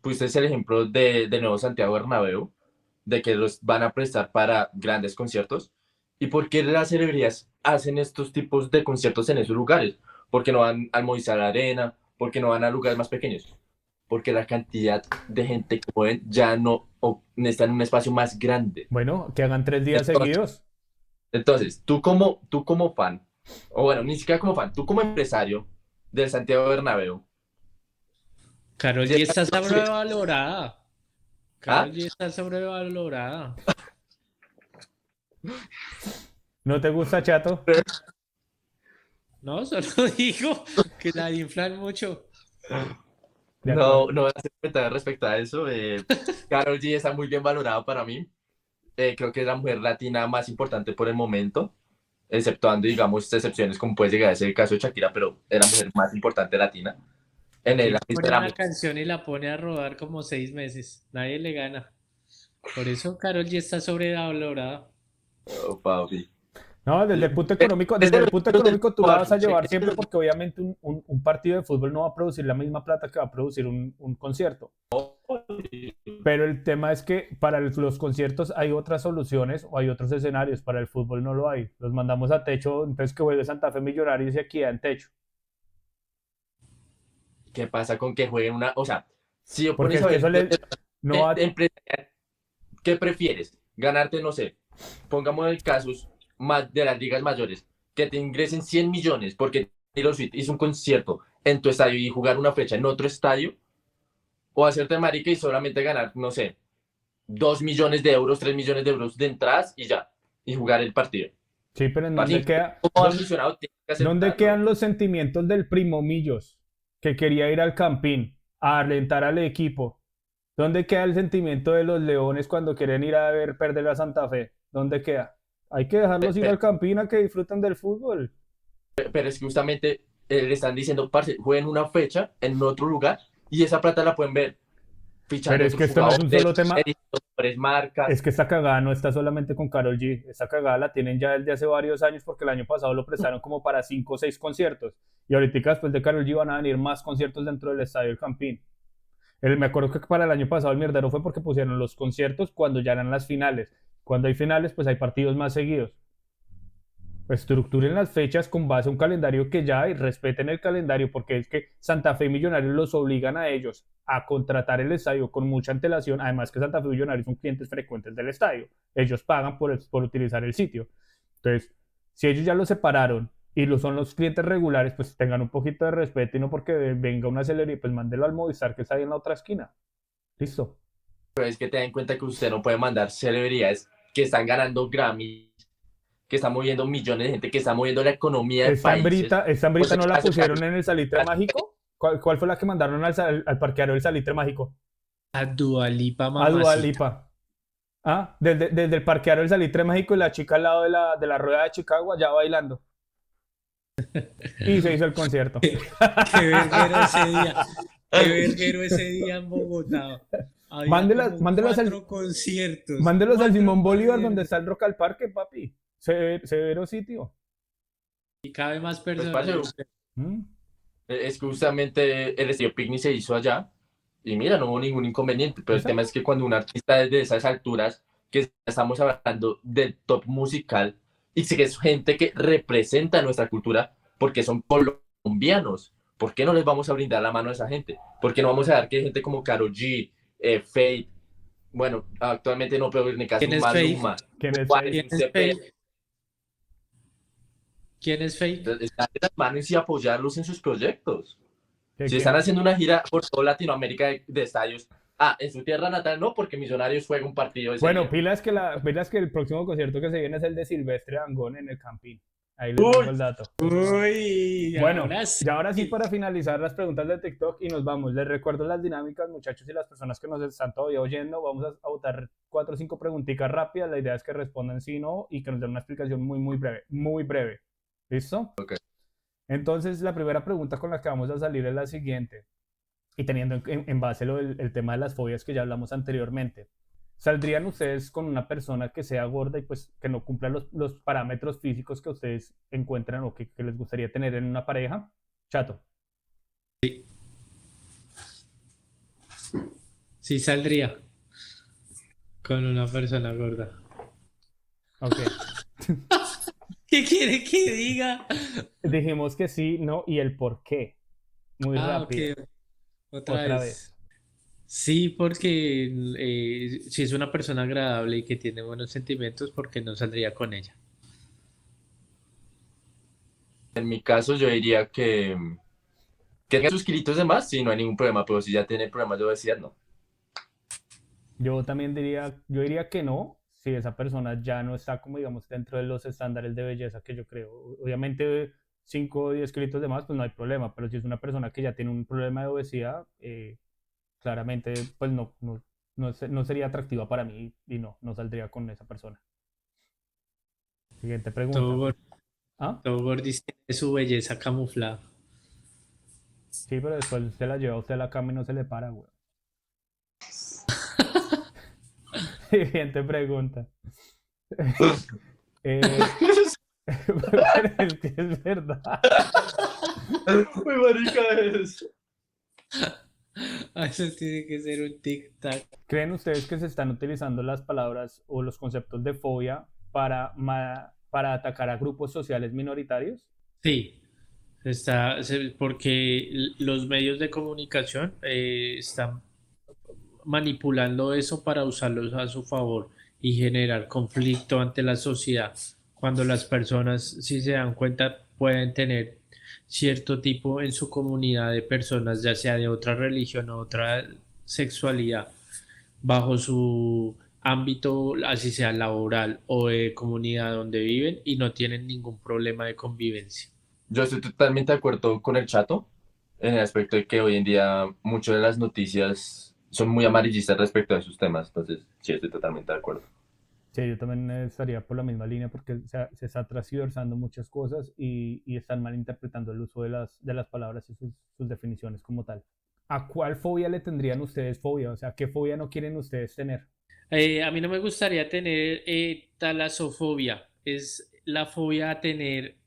pusiste el ejemplo de nuevo Santiago Bernabéu, de que los van a prestar para grandes conciertos. ¿Y por qué las celebridades hacen estos tipos de conciertos en esos lugares? ¿Por qué no van al Movistar Arena? ¿Por qué no van a lugares más pequeños? Porque la cantidad de gente que mueven ya no está en un espacio más grande.
Bueno, que hagan 3 días
Entonces,
seguidos.
entonces, tú como fan, o bueno, ni siquiera como fan, tú como empresario del Santiago Bernabéu,
Karol
si
G
estás-
está sobrevalorada. Karol
¿ah?
G está sobrevalorada.
¿No te gusta, Chato?
No, solo digo que la inflan mucho.
De
No,
acuerdo.
no voy a hacer comentarios respecto a eso. Karol G está muy bien valorado para mí. Creo que es la mujer latina más importante por el momento, exceptuando, digamos, excepciones como puede llegar a ser el caso de Shakira, pero es la mujer más importante latina en el
Shakira
ámbito de
pone
la
una
música.
canción y la pone a rodar como 6 meses. Nadie le gana. Por eso Karol G está sobrevalorada.
Oh, papi.
No, desde el punto económico,
Es de
desde el
los
punto
hijos del
económico tú la vas
barrio,
a llevar siempre porque obviamente un partido de fútbol no va a producir la misma plata que va a producir un concierto. Pero el tema es que para los conciertos hay otras soluciones o hay otros escenarios, para el fútbol no lo hay. Los mandamos a techo, entonces que juegue Santa Fe Millonarios y aquí en techo.
¿Qué pasa con que jueguen una? O sea, si
Porque
opones
es
a
que
ver,
eso no va.
¿qué prefieres? Ganarte, no sé, pongamos el casos más de las ligas mayores, que te ingresen 100 millones porque Taylor Swift hizo un concierto en tu estadio y jugar una fecha en otro estadio, o hacerte marica y solamente ganar, no sé, 2 millones de euros, 3 millones de euros de entradas y ya, y jugar el partido.
Sí, pero ¿en dónde
Así
queda?
como aficionado tienes que
¿Dónde
aceptarlo.
quedan los sentimientos del primo Millos que quería ir al Campín a alentar al equipo. ¿Dónde queda el sentimiento de los Leones cuando quieren ir a ver perder a Santa Fe? ¿Dónde queda? Hay que dejarlos ir
Pero,
al Campín a que disfruten del fútbol.
pero es que justamente le están diciendo, parce, jueguen una fecha en otro lugar y esa plata la pueden ver
Pero
fichando
es que
otros
esto no es un
jugadores,
solo tema.
editores, marcas.
Es que esta cagada no está solamente con Karol G. Esta cagada la tienen ya desde hace varios años porque el año pasado lo prestaron como para 5 o 6 conciertos. Y ahorita después de Karol G van a venir más conciertos dentro del Estadio El Campín. Me acuerdo que para el año pasado el mierdero fue porque pusieron los conciertos cuando ya eran las finales. Cuando hay finales, pues hay partidos más seguidos. Estructuren las fechas con base a un calendario que ya hay, respeten el calendario, porque es que Santa Fe y Millonarios los obligan a ellos a contratar el estadio con mucha antelación, además que Santa Fe y Millonarios son clientes frecuentes del estadio, ellos pagan por utilizar el sitio. Entonces, si ellos ya lo separaron y lo son los clientes regulares, pues tengan un poquito de respeto y no porque venga una celería, pues mándelo al Movistar que está ahí en la otra esquina. Listo.
Pero es que ten en cuenta que usted no puede mandar celebridades que están ganando Grammy, que están moviendo millones de gente, que están moviendo la economía de países.
Esta
Por
hambrita
ser
no la
clase
pusieron en el Salitre Mágico. ¿Cuál fue la que mandaron al parqueadero del Salitre Mágico?
A Dua Lipa,
A Dua
mamacita.
Lipa. Ah, desde el parqueadero del Salitre Mágico y la chica al lado de la rueda de Chicago allá bailando. Y se hizo el concierto.
Qué verguero ese día. Qué verguero ese día en Bogotá. Había
Mándelas,
como
mándelas al,
4 conciertos.
mándelos al
4
Simón Bolívar
conciertos.
donde está el Rock al Parque, papi. Severo sitio.
Y cabe más
Pues,
personas.
parce,
¿Mm?
es que justamente el Estéreo Picnic se hizo allá y mira, no hubo ningún inconveniente, pero el tema
Exacto.
es que cuando un artista es de esas alturas, que estamos hablando del top musical y que es gente que representa nuestra cultura porque son colombianos, ¿por qué no les vamos a brindar la mano a esa gente? ¿Por qué no vamos a dar que gente como Karol G, Fate, bueno, actualmente no, pero en el caso
¿Quién es Faith?
Maluma,
¿Quién es
Juanes,
Faith?
¿Quién
un
es
CP,
Faith? ¿Quién es Faith?
darle las manos y apoyarlos en sus proyectos.
¿Qué
Si
quién
están
es?
haciendo una gira por toda Latinoamérica de estadios, en su tierra natal no, porque Millonarios juega un partido ese
Bueno,
día.
pilas que el próximo concierto que se viene es el de Silvestre Dangond en el Campín. Ahí les dejo
Uy,
el dato.
Uy,
Bueno,
ahora sí.
y ahora sí para finalizar las preguntas de TikTok y nos vamos. Les recuerdo las dinámicas, muchachos, y las personas que nos están todavía oyendo. Vamos a votar 4 o 5 preguntitas rápidas. La idea es que respondan sí o no y que nos den una explicación muy, muy breve. Muy breve. ¿Listo?
Ok.
Entonces, la primera pregunta con la que vamos a salir es la siguiente. Y teniendo en base el tema de las fobias que ya hablamos anteriormente. ¿Saldrían ustedes con una persona que sea gorda y pues que no cumpla los parámetros físicos que ustedes encuentran o que les gustaría tener en una pareja? Chato.
Sí saldría con una persona gorda.
Ok.
¿Qué quiere que diga?
Dijimos que sí, no y el por qué. Muy
Ah,
rápido.
ok. Otra
Otra
vez.
vez.
Sí, porque si es una persona agradable y que tiene buenos sentimientos, ¿por qué no saldría con ella?
En mi caso yo diría que tenga sus kilitos de más, sí, no hay ningún problema, pero si ya tiene problemas de obesidad, no.
Yo también diría que no, si esa persona ya no está como digamos dentro de los estándares de belleza que yo creo. Obviamente 5 o 10 kilos de más, pues no hay problema, pero si es una persona que ya tiene un problema de obesidad, claramente pues no sería atractiva para mí y no saldría con esa persona. Siguiente
Todo,
pregunta. ¿Ah?
todo gordis tiene su belleza camuflada.
Sí, pero después se la lleva usted a la cama y no se le para, güey. Siguiente pregunta. Eh, pero es que es verdad.
Muy marica es.
Eso tiene que ser un tic-tac.
¿Creen ustedes que se están utilizando las palabras o los conceptos de fobia para atacar a grupos sociales minoritarios?
Sí, porque los medios de comunicación están manipulando eso para usarlos a su favor y generar conflicto ante la sociedad. Cuando las personas, si se dan cuenta, pueden tener cierto tipo en su comunidad de personas, ya sea de otra religión o otra sexualidad, bajo su ámbito, así sea laboral o de comunidad donde viven y no tienen ningún problema de convivencia.
Yo estoy totalmente de acuerdo con el chato. en el aspecto de que hoy en día muchas de las noticias son muy amarillistas respecto a esos temas. Entonces, sí, estoy totalmente de acuerdo.
Sí, yo también estaría por la misma línea porque se está transversando muchas cosas y están malinterpretando el uso de las palabras y sus definiciones como tal. ¿A cuál fobia le tendrían ustedes fobia? O sea, ¿qué fobia no quieren ustedes tener?
A mí no me gustaría tener talasofobia. Es la fobia a tener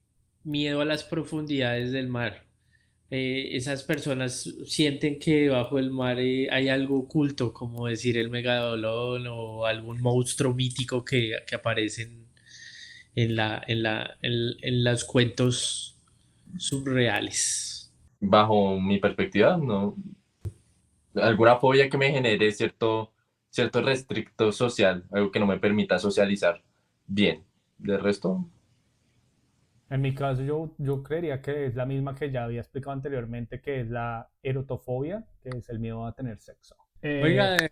miedo a las profundidades del mar. Esas personas sienten que debajo del mar hay algo oculto, como decir el megalodón o algún monstruo mítico que aparece en los cuentos subreales.
Bajo mi perspectiva, no, alguna fobia que me genere cierto restricto social, algo que no me permita socializar bien. De resto,
En mi caso, yo creería que es la misma que ya había explicado anteriormente, que es la erotofobia, que es el miedo a tener sexo.
Oiga,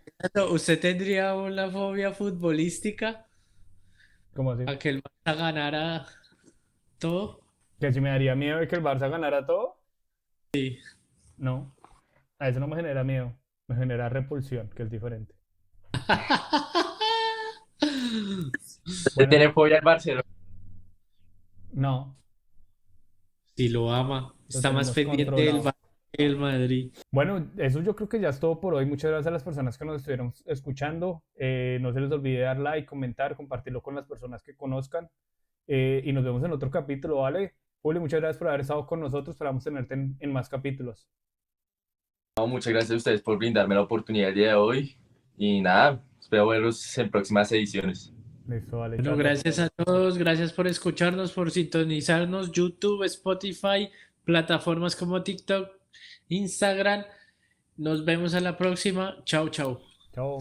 ¿usted tendría una fobia futbolística
¿Cómo así?
a que el Barça ganara todo?
¿Que si me daría miedo de que el Barça ganara todo?
Sí.
No, a eso no me genera miedo, me genera repulsión, que es diferente.
¿usted
Bueno,
tiene fobia al Barcelona?
no,
Si lo ama,
lo
está más
tenemos
pendiente del
controlado.
Barça que del Madrid.
Bueno, eso yo creo que ya es todo por hoy. Muchas gracias a las personas que nos estuvieron escuchando. No se les olvide dar like, comentar, compartirlo con las personas que conozcan. Y nos vemos en otro capítulo, ¿vale? Julio, muchas gracias por haber estado con nosotros. Esperamos tenerte en más capítulos.
No, muchas gracias a ustedes por brindarme la oportunidad el día de hoy. Y nada, espero verlos en próximas ediciones.
Listo, vale,
Bueno,
chao, chao.
gracias a todos, gracias por escucharnos, por sintonizarnos, YouTube, Spotify, plataformas como TikTok, Instagram. Nos vemos a la próxima. Chao, chao.
Chao.